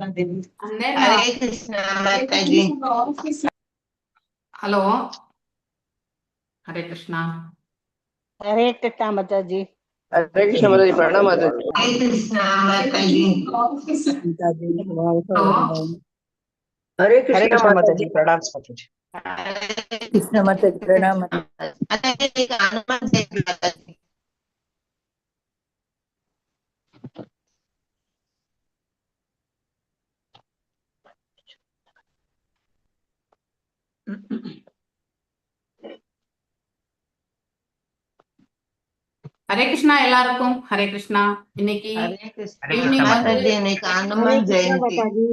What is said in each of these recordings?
And then, Hare Krishna, Mataji. hello. Hare Krishna. Hare Krishna Mataji. Hare Krishna Mataji, Pranam Mataji. Hare Krishna, Mataji. Hello. Hare Hare Krishna Krishna Mataji. Mataji, pranams Mataji. Krishna Mataji, Pranam Mataji. Hanuman Jayanti Mataji. Hare Krishna எல்லாருக்கும் ஹரே கிருஷ்ணா. இன்னைக்கு Hare Krishna evening வந்து Mataji, இன்னைக்கு Hare Hanuman Krishna Jayanti. Mataji.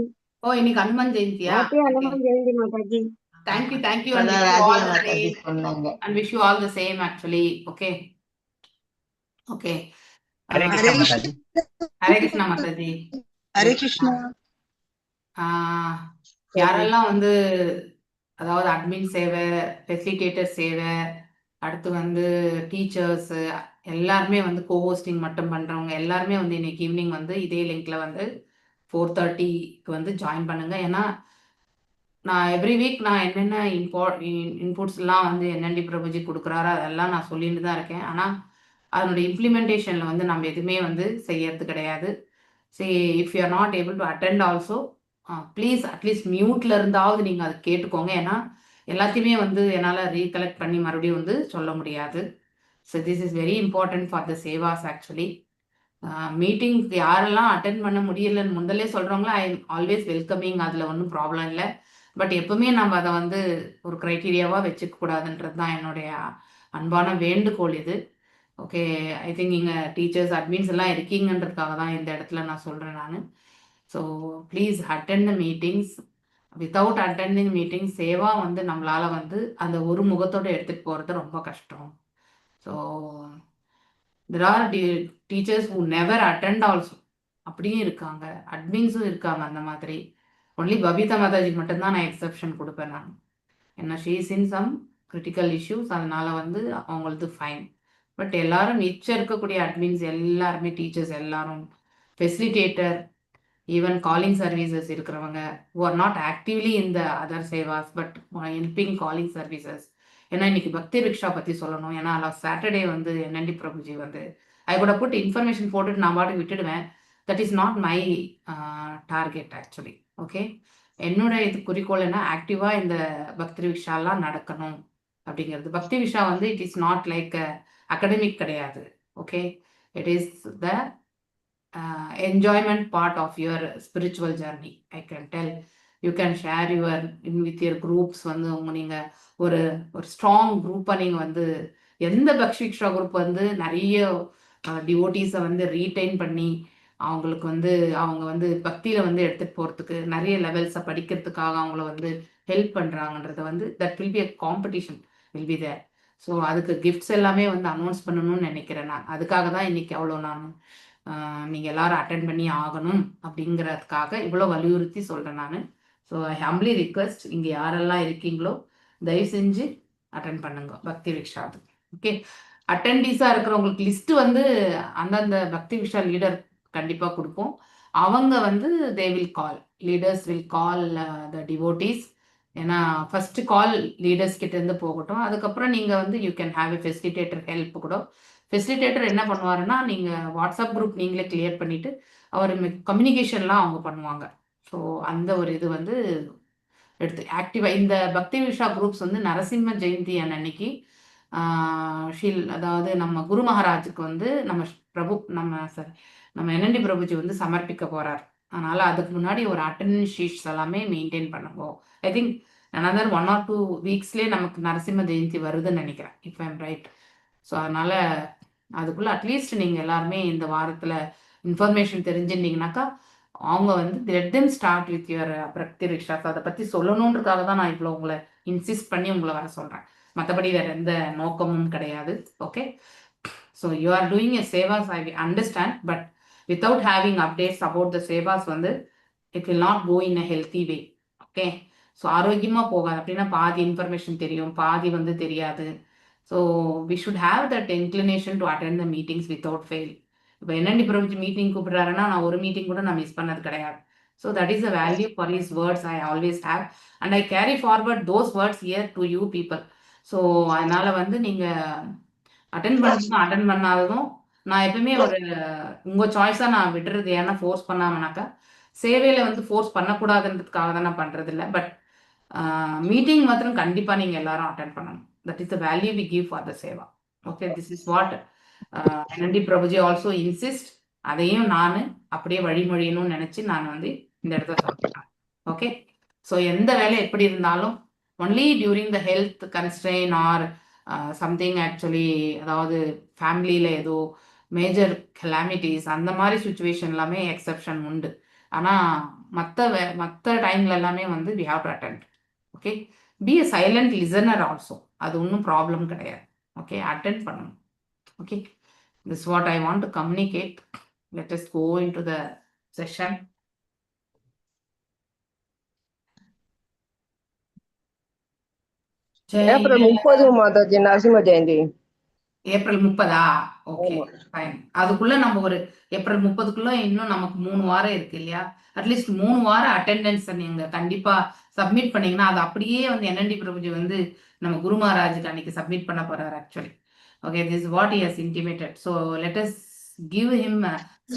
இன்னைக்கு ஹனுமன் ஜெயந்தியா? Happy Hanuman Jayanti Mataji. Thank you thank you இப்பதான் and Radhika all the Mataji same சொன்னாங்க. And wish you all the same actually. Okay okay. Hare Krishna Mataji. Hare Krishna Mataji. Hare Krishna. யாரெல்லாம் வந்து அதாவது அட்மின் சேவை, ஃபெசிலிட்டேட்டர் சேவை, அடுத்து வந்து டீச்சர்ஸ் எல்லாருமே வந்து கோஹோஸ்டிங் மட்டும் பண்ணுறவங்க எல்லாருமே வந்து இன்னைக்கு ஈவினிங் வந்து இதே லிங்க்ல வந்து 4:30க்கு வந்து ஜாயின் பண்ணுங்க. ஏன்னா நான் எவ்ரி வீக் நான் என்னென்ன இன்புட்ஸ்லாம் வந்து என்என்டி பிரபுஜி கொடுக்குறாரோ அதெல்லாம் நான் சொல்லிட்டு தான் இருக்கேன். ஆனால் அதனுடைய இம்ப்ளிமெண்டேஷனில் வந்து நம்ம எதுவுமே வந்து செய்யறது கிடையாது. சரி, if you are not able to attend also please at least மியூட்டில் இருந்தாவது நீங்கள் அதை கேட்டுக்கோங்க. ஏன்னா எல்லாத்தையுமே வந்து என்னால் ரீகலெக்ட் பண்ணி மறுபடியும் வந்து சொல்ல முடியாது. So this is very important for the Ceva's actually. மீட்டிங்க்கு யாரெல்லாம் அட்டென்ட் பண்ண முடியலன்னு முதல்ல சொல்கிறவங்களா ஐ எம் ஆல்வேஸ் வெல்கமிங், அதில் ஒன்றும் ப்ராப்ளம் இல்லை. பட் எப்பவுமே நம்ம அதை வந்து ஒரு க்ரைட்டீரியாவாக வச்சுக்க கூடாதுன்றது தான் என்னுடைய அன்பான வேண்டுகோள் இது. ஓகே, ஐ திங்க் நீங்கள் டீச்சர்ஸ் அட்மின்ஸ் எல்லாம் இருக்கீங்கன்றதுக்காக தான் இந்த இடத்துல நான் சொல்கிறேன் நான். So please attend the meetings. Without attending meeting Seva வந்து நம்மளால் வந்து அந்த ஒரு முகத்தோடு எடுத்துகிட்டு போகிறது ரொம்ப கஷ்டம். So there are teachers who never attend also, அப்படியும் இருக்காங்க, அட்மின்ஸும் இருக்காங்க. அந்த மாதிரி ஒன்லி பபிதா மாதாஜிக்கு மட்டும்தான் நான் எக்ஸப்ஷன் கொடுப்பேன் நான். ஏன்னா she is in some critical issues, அதனால வந்து அவங்களது ஃபைன். பட் எல்லாரும் மிச்சம் இருக்கக்கூடிய அட்மின்ஸ் எல்லாருமே, டீச்சர்ஸ் எல்லாரும், ஃபெசிலிட்டேட்டர், ஈவன் காலிங் சர்வீசஸ் இருக்கிறவங்க who are not actively in the other Ceva's but helping calling services. ஏன்னா இன்னைக்கு பக்தி ரிக்ஷா பற்றி சொல்லணும். ஏன்னா சாட்டர்டே வந்து என்என்டி பிரபுஜி வந்து ஐ கூட புட் இன்ஃபர்மேஷன் போட்டுட்டு நான் பாட்டுக்கு விட்டுடுவேன். That is not my target actually. Okay, என்னோட இது குறிக்கோள் என்ன, ஆக்டிவாக இந்த பக்தி விஷாலாம் நடக்கணும் அப்படிங்கிறது. பக்தி விஷா வந்து it is not like academic கிடையாது. Okay, it is the enjoyment part of your spiritual journey. I can tell you can share your with your groups வந்து நீங்கள் ஒரு ஸ்ட்ராங் குரூப்பாக நீங்கள் வந்து எந்த பக்ஷிக்ஷா குரூப் வந்து நிறைய டிவோட்டீஸை வந்து ரீட்டைன் பண்ணி அவங்களுக்கு வந்து அவங்க வந்து பக்தியில் வந்து எடுத்துகிட்டு போகிறதுக்கு நிறைய லெவல்ஸை படிக்கிறதுக்காக அவங்கள வந்து ஹெல்ப் பண்ணுறாங்கன்றத வந்து that will be a competition will be there. So அதுக்கு கிஃப்ட்ஸ் எல்லாமே வந்து அனௌன்ஸ் பண்ணணும்னு நினைக்கிறேன் நான். அதுக்காக தான் இன்னைக்கு அவ்வளோ நான் நீங்கள் எல்லாரும் அட்டென்ட் பண்ணி ஆகணும் அப்படிங்கிறதுக்காக இவ்வளோ வலியுறுத்தி சொல்கிறேன் நான். ஸோ ஐ ஹம்ப்லி ரிக்வெஸ்ட், இங்கே யாரெல்லாம் இருக்கீங்களோ தயவு செஞ்சு அட்டென்ட் பண்ணுங்க பக்தி விஷாது. ஓகே, அட்டெண்டீஸாக இருக்கிறவங்களுக்கு லிஸ்ட்டு வந்து அந்தந்த பக்தி விஷா லீடர் கண்டிப்பாக கொடுப்போம். அவங்க வந்து they will call, leaders will call the devotees. ஏன்னா ஃபஸ்ட்டு கால் லீடர்ஸ் கிட்டேருந்து போகட்டும். அதுக்கப்புறம் நீங்கள் வந்து you can have a facilitator help கூட. ஃபெசிலிட்டேட்டர் என்ன பண்ணுவாருன்னா, நீங்கள் வாட்ஸ்அப் குரூப் நீங்களே கிளியர் பண்ணிவிட்டு அவர் கம்யூனிகேஷன்லாம் அவங்க பண்ணுவாங்க. ஸோ அந்த ஒரு இது வந்து எடுத்து ஆக்டிவாக இந்த பக்தி விஷா குரூப்ஸ் வந்து நரசிம்ம ஜெயந்தி அன்னைக்கு அதாவது நம்ம குரு மகாராஜுக்கு வந்து நம்ம என்என்டி பிரபுஜி வந்து சமர்ப்பிக்க போகிறார். அதனால் அதுக்கு முன்னாடி ஒரு அட்டெண்டன்ஸ் ஷீட்ஸ் எல்லாமே மெயின்டைன் பண்ணுங்க. ஐ திங்க் another 1 or 2 வீக்ஸ்லேயே நமக்கு நரசிம்ம ஜெயந்தி வருதுன்னு நினைக்கிறேன், if I am right. So அதனால் அதுக்குள்ளே அட்லீஸ்ட் நீங்கள் எல்லாருமே இந்த வாரத்தில் இன்ஃபர்மேஷன் தெரிஞ்சுருந்தீங்கன்னாக்கா அவங்க வந்து let them start with your பக்தி ரிக்ஷாஸ். அதை பற்றி சொல்லணுன்றதுக்காக தான் நான் இவ்வளோ உங்களை இன்சிஸ்ட் பண்ணி உங்களை வர சொல்கிறேன். மற்றபடி வேறு எந்த நோக்கமும் கிடையாது. Okay, so you are doing a சேவாஸ், I understand. But without having updates about the சேவாஸ் வந்து it will not go in a healthy way. Okay, so ஆரோக்கியமாக போகாது. அப்படின்னா பாதி இன்ஃபர்மேஷன் தெரியும், பாதி வந்து தெரியாது. So we should have that inclination to attend the meetings without fail. இப்போ என்என்டி பிரபுஜி மீட்டிங் கூப்பிட்றாருன்னா நான் ஒரு மீட்டிங் கூட நான் மிஸ் பண்ணது கிடையாது. So that is the value for his words I always have. And I carry forward those words here to you people. So அதனால வந்து நீங்க அட்டென்ட் பண்ணதும் அட்டென்ட் பண்ணாததும் நான் எப்பவுமே ஒரு உங்க சாய்ஸா நான் விடுறது. ஏன்னா ஃபோர்ஸ் பண்ணாமனாக்கா சேவையில வந்து ஃபோர்ஸ் பண்ணக்கூடாதுன்றதுக்காக தான் நான் பண்றது இல்லை. பட் மீட்டிங் மாத்திரம் கண்டிப்பா நீங்க எல்லாரும் அட்டென்ட் பண்ணணும். That is the value we give for the seva. Okay, this is what NND Prabhuji also insist. அதையும் நான் அப்படியே வழிமொழியணும்னு நினைச்சு நான் வந்து இந்த இடத்துல சொல்றேன். ஓகே, ஸோ எந்த வேலை எப்படி இருந்தாலும் only during the health constraint or something actually, அதாவது ஃபேமிலியில் ஏதோ மேஜர் கெலாமிட்டிஸ் அந்த மாதிரி சுச்சுவேஷன் எல்லாமே எக்ஸப்ஷன் உண்டு. ஆனால் மற்ற டைம்ல எல்லாமே வந்து we have to attend. Okay, be a silent listener also, அது ஒன்றும் ப்ராப்ளம் கிடையாது. ஓகே, அட்டெண்ட் பண்ணணும். Okay, this is what I want to communicate. Let us go into the session. April 30 Mataji Narasimha Jayanti. April 30. Okay, ஆமா. ஃபைன். அதுக்குள்ள நம்ம ஒரு April 30க்குள்ள இன்னும் நமக்கு 3 வாரம் இருக்கு இல்லையா? அட்லீஸ்ட் 3 வாரம் அட்டெண்டன்ஸ் நீங்க கண்டிப்பா சப்மிட் பண்ணீங்கன்னா அது அப்படியே வந்து NND பிரபுஜி வந்து நம்ம குரு மகாராஜுக்கு அன்னைக்கு சப்மிட் பண்ண போறாரு actually. Okay, this is what he has intimated. So let us give him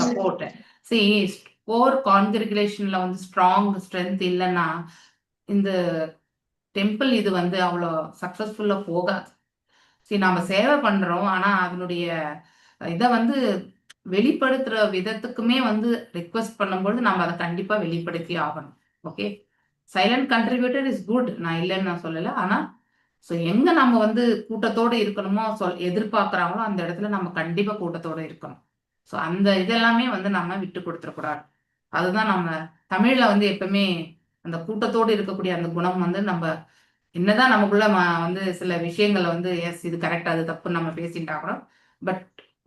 support. See, core கான்கிரிகுலேஷன்ல வந்து ஸ்ட்ராங் ஸ்ட்ரென்த் இல்லைன்னா இந்த டெம்பிள் இது வந்து அவ்வளோ சக்சஸ்ஃபுல்லா போகாது. சரி, நாம சேவை பண்றோம், ஆனா அதனுடைய இதை வந்து வெளிப்படுத்துற விதத்துக்குமே வந்து ரிக்வெஸ்ட் பண்ணும்போது நம்ம அதை கண்டிப்பா வெளிப்படுத்தி ஆகணும். ஓகே, சைலண்ட் கண்ட்ரிபியூட்டர் இஸ் குட், நான் இல்லைன்னு நான் சொல்லலை. ஆனா ஸோ எங்க நம்ம வந்து கூட்டத்தோட இருக்கணுமோ எதிர்பார்க்குறாங்களோ அந்த இடத்துல நம்ம கண்டிப்பா கூட்டத்தோட இருக்கணும். ஸோ அந்த இதெல்லாமே வந்து நம்ம விட்டு கொடுத்துடக்கூடாது. அதுதான் நம்ம தமிழ்ல வந்து எப்பவுமே அந்த கூட்டத்தோடு இருக்கக்கூடிய அந்த குணம் வந்து நம்ம என்னதான் நமக்குள்ள வந்து சில விஷயங்களை வந்து எஸ் இது கரெக்ட் அது தப்புன்னு நம்ம பேசிட்டா கூட, but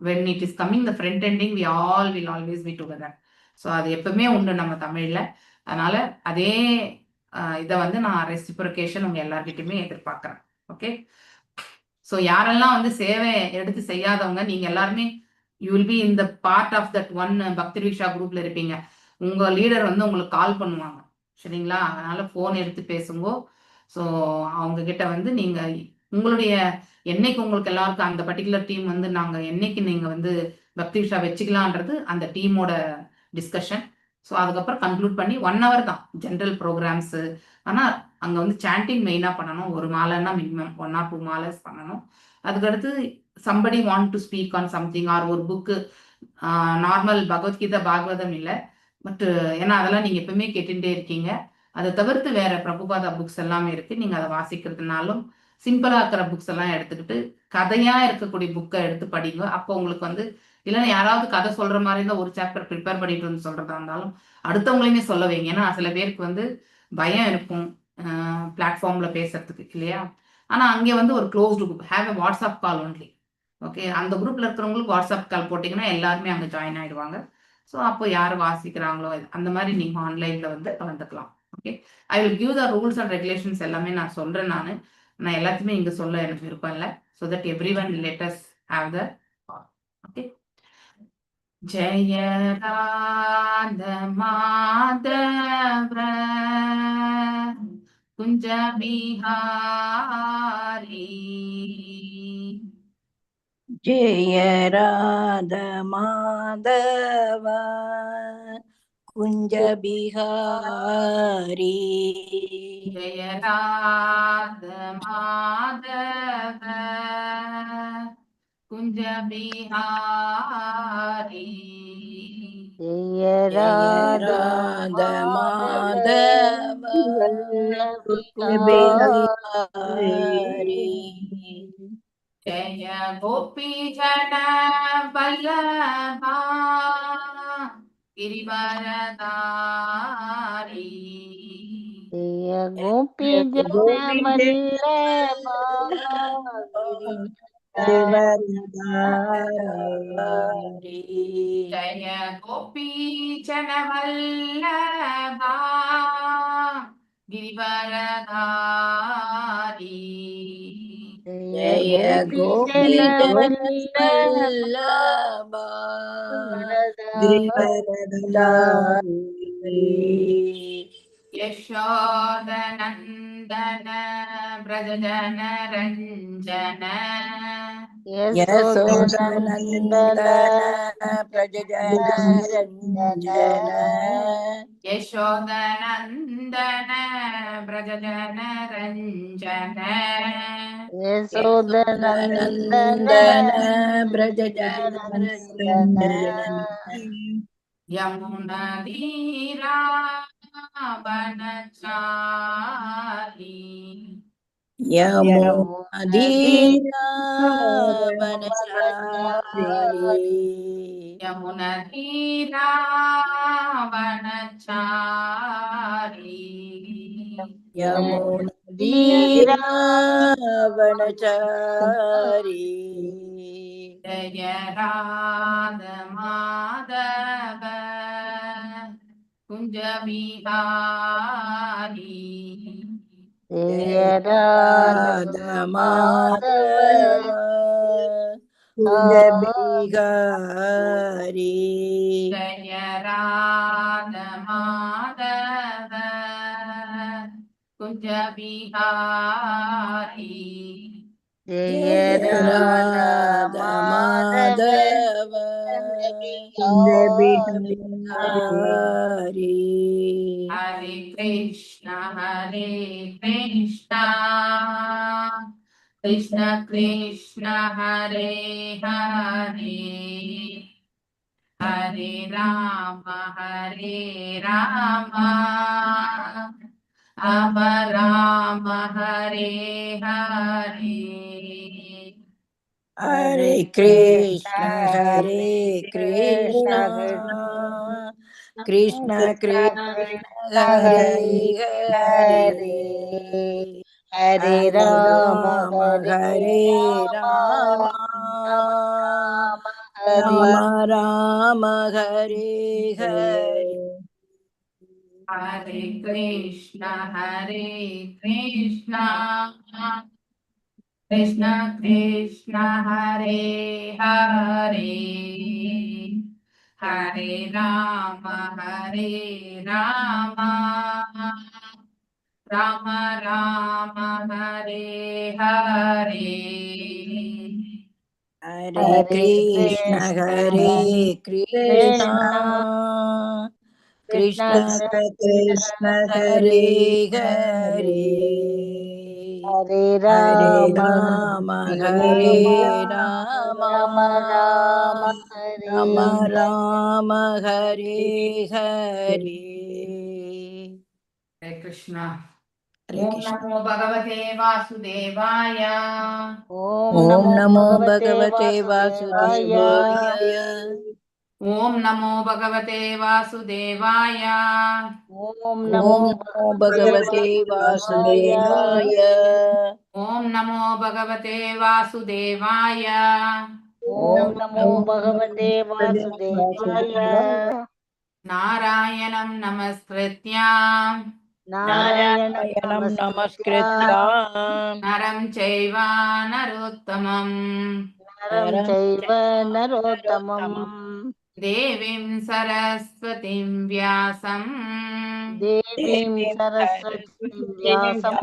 when it is coming the front ending we all will always be together. So அது எப்பவுமே உண்டு நம்ம தமிழ்ல. அதனால அதே இதை வந்து நான் ரெசிப்ரோகேஷன் உங்க எல்லார்கிட்டயுமே எதிர்பார்க்கிறேன். ஓகே, ஸோ யாரெல்லாம் வந்து சேவை எடுத்து செய்யாதவங்க நீங்க எல்லாருமே you will be in the part of that one Bhakti Vriksha குரூப்ல இருப்பீங்க. உங்க லீடர் வந்து உங்களுக்கு கால் பண்ணுவாங்க, சரிங்களா? அதனால போன் எடுத்து பேசுங்க. ஸோ அவங்க கிட்ட வந்து நீங்க உங்களுடைய என்னைக்கு உங்களுக்கு எல்லாருக்கும் அந்த பர்டிகுலர் டீம் வந்து நாங்க என்னைக்கு நீங்க வந்து பக்தி வீக்ஷா வச்சுக்கலான்றது அந்த டீமோட டிஸ்கஷன். ஸோ அதுக்கப்புறம் கன்க்ளூட் பண்ணி 1 hour தான் ஜென்ரல் ப்ரோக்ராம்ஸ். ஆனால் அங்கே வந்து சாண்டிங் மெயினாக பண்ணணும். ஒரு மாலைன்னா மினிமம் 1 or 2 மாலைஸ் பண்ணணும். அதுக்கடுத்து somebody want to speak on something R ஒரு புக்கு, நார்மல் பகவத்கீதா பாகவதம் இல்லை, பட் ஏன்னா அதெல்லாம் நீங்கள் எப்பவுமே கேட்டுட்டே இருக்கீங்க. அதை தவிர்த்து வேற பிரபுபாதா புக்ஸ் எல்லாமே இருக்கு. நீங்கள் அதை வாசிக்கிறதுனாலும் சிம்பிளாக இருக்கிற புக்ஸ் எல்லாம் எடுத்துக்கிட்டு கதையாக இருக்கக்கூடிய புக்கை எடுத்து படிங்க. அப்போ உங்களுக்கு வந்து இல்லைன்னா யாராவது கதை சொல்ற மாதிரி இருந்தால் ஒரு சாப்டர் ப்ரிப்பேர் பண்ணிட்டு வந்து சொல்றதா இருந்தாலும் அடுத்தவங்களையுமே சொல்ல வைங்க. ஏன்னா சில பேருக்கு வந்து பயம் இருக்கும் பிளாட்ஃபார்ம்ல பேசுறதுக்கு இல்லையா? ஆனா அங்கே வந்து ஒரு closed group, have a WhatsApp call only. Okay, அந்த குரூப்ல இருக்கிறவங்களுக்கு வாட்ஸ்அப் கால் போட்டிங்கன்னா எல்லாருமே அங்கே ஜாயின் ஆயிடுவாங்க. ஸோ அப்போ யார் வாசிக்கிறாங்களோ அந்த மாதிரி நீங்க ஆன்லைன்ல வந்து கலந்துக்கலாம். Okay, I will give the rules and regulations எல்லாமே நான் சொல்றேன். நான் எல்லாத்தையுமே இங்க சொல்ல எனக்கு விருப்பம் இல்லை. So that every one let us have the okay. ஜெய ராத மாதவ குஞ்ச பிஹாரி, ஜெய ராத மாதவ குஞ்ச பிஹாரி, ஜெய ராத மாதவ குஞ்ச பிஹாரி, ஜெய ராத ராத மாதவ பிஹாரி, ஜெய கோபி ஜன வல்லபா கிரிவரதாரி, ஜெய கோபி ஜன வல்லபா ஜய கோபி ஜன வல்லபா கிரிவரதாரி, ஜய கோபி ஜன வல்லபா கிரிவரதாரி, यशोदनन्दन व्रजजन रञ्जन यशोदनन्दन प्रजजन रञ्जन यशोदनन्दन व्रजजन रञ्जन यशोदनन्दन प्रजजन रञ्जन यमुनाधीरावनचारी यमुनाधीरावनचारी यमुनाधीरावनचारी यमुनाधीरावनचारी जय राध माधव कुंज बिहारी जय राधा माधव कुंज बिहारी जय राध माधव कुंज बिहारी जय राधा माधव कुंज बिहारी हरे कृष्ण कृष्ण कृष्ण हरे हरे हरे राम राम राम हरे हरे हरे कृष्ण कृष्ण कृष्ण हरे हरे हरे राम हरे राम राम राम हरे हरे हरे कृष्ण कृष्ण कृष्ण हरे हरे हरे राम राम राम हरे हरे हरे कृष्ण कृष्ण कृष्ण कृष्ण हरे हरे हरे हरे राम हरे राम राम राम हरे हरे हरे कृष्ण हरे ओम कृष्ण नमो भगवते वासुदेवाय ओम ओम नमो भगवते वासुदेवाय वासुदेवाय ओम नमो भगवते वासुदेवाय ओम ओम नमो नमो भगवते वासुदेवाय ओम नमो भगवते वासुदेवाय ओम नमो भगवते वासुदेवाय नारायणं नमस्कृत्य नारायणं नारायणं नमस्कृत्य नमस्कृत्य नरं चैव नरोत्तमं नरं चैव नरोत्तमम् देवीं सरस्वतीं व्यासं देवीं सरस्वतीं व्यासं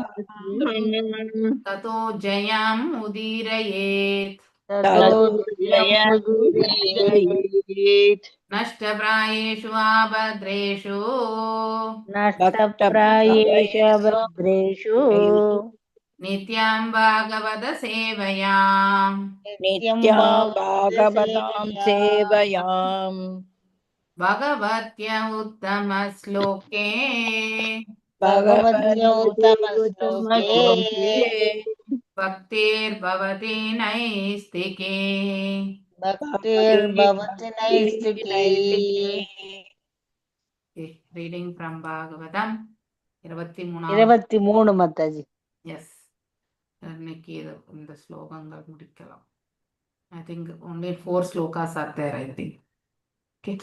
ततो जयम् उदीरयेत् ततो जयमुदीरयेत् नष्टप्रायेषु आभद्रेषु नष्टप्रायेषु भद्रेषु नित्यां भागवत सेवया नित्यं नित्यां भागवतां भागवतसेवया सेवयां भगवत्य उत्तमश्लोके भगवद्य उत्तमश्लोके भक्तिर्भवति नैस्तिके भक्तिर्भवति नैष्टिकी reading from Bhagavatam 23 23 Mataji. Yes இன்னைக்கு இந்த ஸ்லோகங்கள் முடிக்கலாம். I think only 4 slokas are there, I think. Okay.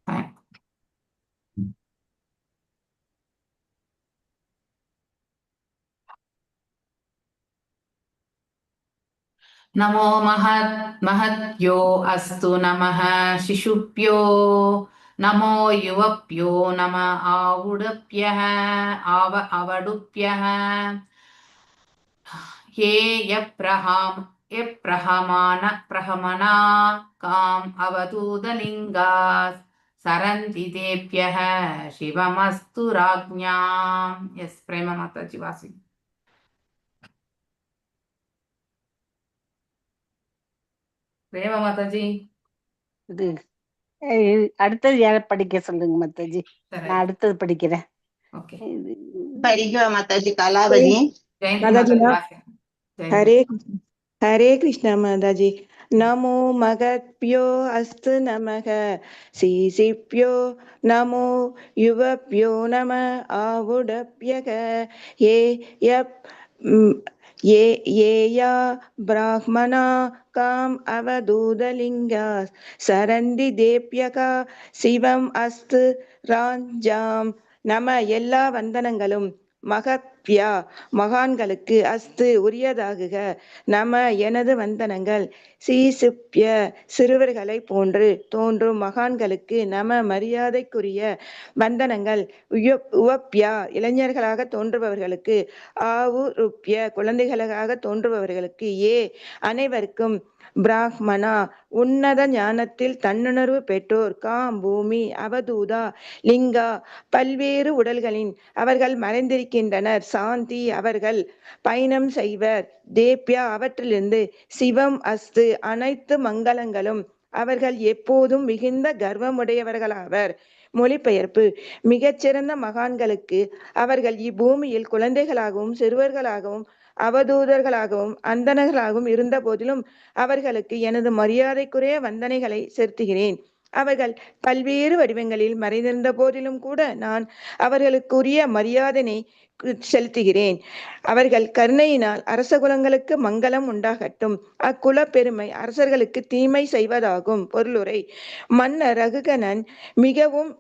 Fine. नमो महद्यो अस्तु नमः शिशुभ्यो நமோ யுவப்யோ நம ஆவுடப்யः அவடுப்யः ये प्रहमना काम अवधूतलिङ्गा सरन्ति तेभ्यः शिवमस्तु राज्ञाम्. यस प्रेम माताजी वासी. प्रेम माताजी இது அடுத்தது யார படிக்க சொல்லுங்க மாதாஜி. நான் அடுத்தது படிக்கிறேன். ओके. படிக்கவா மாதாஜி? கலாவதி. जयंती माताजी माताजी ना वासी. हरे कृष्ण माताजी। नमो मगत्भ्यो अस्तु नमः सीसिभ्यो नमो युवभ्यो नम आहुडभ्यः ये या ब्राह्मणा काम अवधूतलिङ्गा सरन्ति देभ्यः சிவம் அஸ்து ராஞ்சாம். நம எல்லா வந்தனங்களும் மகத்யா மகான்களுக்கு அஸ்து உரியதாகுக. நம எனது வந்தனங்கள் சீசுப்ய சிறுவர்களை போன்று தோன்றும் மகான்களுக்கு நம மரியாதைக்குரிய வந்தனங்கள். உவப்யா இளைஞர்களாக தோன்றுபவர்களுக்கு ஆவுருப்ய குழந்தைகளாக தோன்றுபவர்களுக்கு ஏ அனைவருக்கும் பிராஹ்மணா உன்னத ஞானத்தில் தன்னுணர்வு பெற்றோர் காம் பூமி அவதூதா லிங்கா பல்வேறு உடல்களின் அவர்கள் மறைந்திருக்கின்றனர் சாந்தி அவர்கள் பயணம் செய்வர் தேப்யா அவற்றிலிருந்து சிவம் அஸ்து அனைத்து மங்களங்களும் அவர்கள் எப்போதும் மிகுந்த கர்வமுடையவர்களாவர். மொழிபெயர்ப்பு. மிகச்சிறந்த மகான்களுக்கு அவர்கள் இப்பூமியில் குழந்தைகளாகவும் சிறுவர்களாகவும் அவதூதர்களாகவும் அந்தணர்களாகவும் இருந்த போதிலும் அவர்களுக்கு எனது மரியாதைக்குரிய வந்தனைகளை செலுத்துகிறேன். அவர்கள் பல்வேறு வடிவங்களில் மறைந்திருந்த போதிலும் கூட நான் அவர்களுக்குரிய மரியாதையை செலுத்துகிறேன். அவர்கள் கருணையினால் அரச குலங்களுக்கு மங்களம் உண்டாகட்டும். அக்குல பெருமை அரசர்களுக்கு தீமை செய்வதாகும். பொருளுரை. மன்னர் ரகுகணன் மிகவும்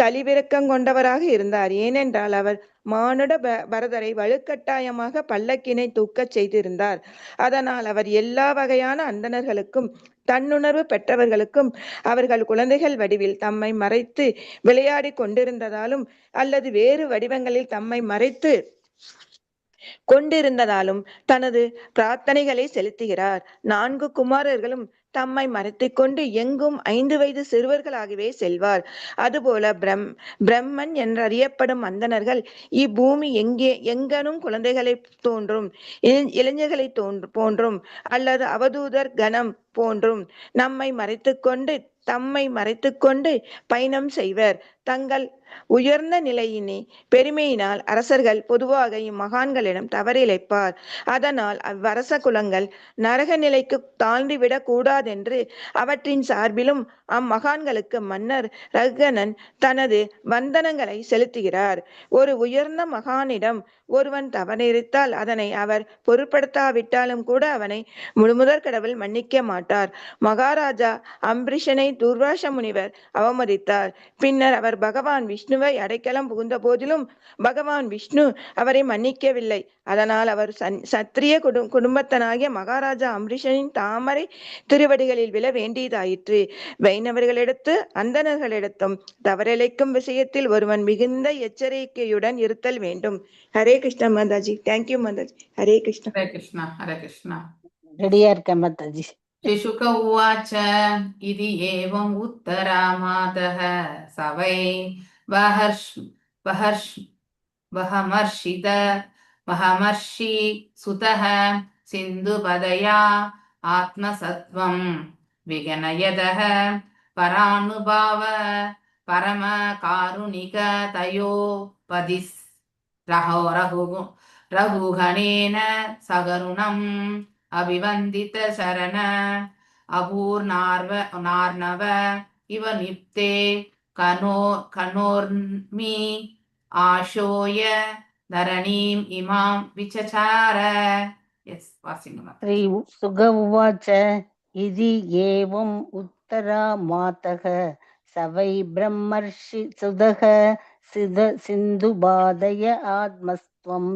கலிவிரக்கம் கொண்டவராக இருந்தார். ஏனென்றால் அவர் மானுட பரதரை வலுக்கட்டாயமாக பல்லக்கினை தூக்கச் செய்திருந்தார். அதனால் அவர் எல்லா வகையான அந்தணர்களுக்கும் தன்னுணர்வு பெற்றவர்களுக்கும் அவர்கள் குழந்தைகள் வடிவில் தம்மை மறைத்து விளையாடி கொண்டிருந்ததாலும் அல்லது வேறு வடிவங்களில் தம்மை மறைத்து கொண்டிருந்ததாலும் தனது பிரார்த்தனைகளை செலுத்துகிறார். 4 குமாரர்களும் தம்மை மறைத்துக் கொண்டு எங்கும் 5 வயது சிறுவர்களாகவே செல்வார். அதுபோல பிரம்மன் என்றறியப்படும் அந்தணர்கள் இப்பூமி எங்கனும் குழந்தைகளை தோன்றும் இளைஞர்களை போன்றும் அல்லது அவதூதர் கணம் போன்றும் தம்மை மறைத்துக்கொண்டு பயணம் செய்வர். தங்கள் உயர்ந்த நிலையினை பெருமையினால் அரசர்கள் பொதுவாக இம்மகான்களிடம் தவறிழைப்பார். அதனால் அவ்வரச குலங்கள் நரக நிலைக்கு தாழ்ந்துவிடக் கூடாதென்று அவற்றின் சார்பிலும் அம்மகான்களுக்கு மன்னர் ரகுகணன் தனது வந்தனங்களை செலுத்துகிறார். ஒரு உயர்ந்த மகானிடம் ஒருவன் தவறிழைத்தால் அதனை அவர் பொருட்படுத்தாவிட்டாலும் கூட அவனை முதற் கடவுள் மன்னிக்க மாட்டார். மகாராஜா அம்பரீஷனை துர்வாச முனிவர் அவமதித்தார். பின்னர் அவர் பகவான் விஷ்ணுவை அடைக்கலம் புகுந்த போதிலும் பகவான் விஷ்ணு அவரை மன்னிக்கவில்லை. அதனால் அவர் சத்திரிய குடும்பத்தனாகிய மகாராஜா அம்பரீஷனின் தாமரை திருவடிகளில் விழ வேண்டியதாயிற்று. வைணவர்களிடத்து அந்தணர்களிடத்தும் தவறிழைக்கும் விஷயத்தில் ஒருவன் மிகுந்த எச்சரிக்கையுடன் இருத்தல் வேண்டும். ஹரே கிருஷ்ணா மாதாஜி. தேங்க்யூ மாதாஜி. ஹரே கிருஷ்ணா. हरे कृष्णा हरे कृष्णा. ரெடியா இருக்கேன் மாதாஜி. श्रीशुक उवाच इति एवम् उत्तरा मातः स वै वहमर्षि सुतः सिन्धुपदया आत्मसत्त्वं विगणयतः परानुभाव परमकारुणिक तयोपदिस् रघुगणेन सगरुणम् अभिवन्दित शरण अपूर्णार्णव इव निप्ते कनोर्मि आशोय धरणीम् इमां विचचार. Yes washing. ஸ்ரீ சுக உவாச்ச இதி ஏவம் உத்தரா மாதக சவை பிரம்மர்ஷி சுதக சிந்து பாதய ஆத்மஸ்துவம்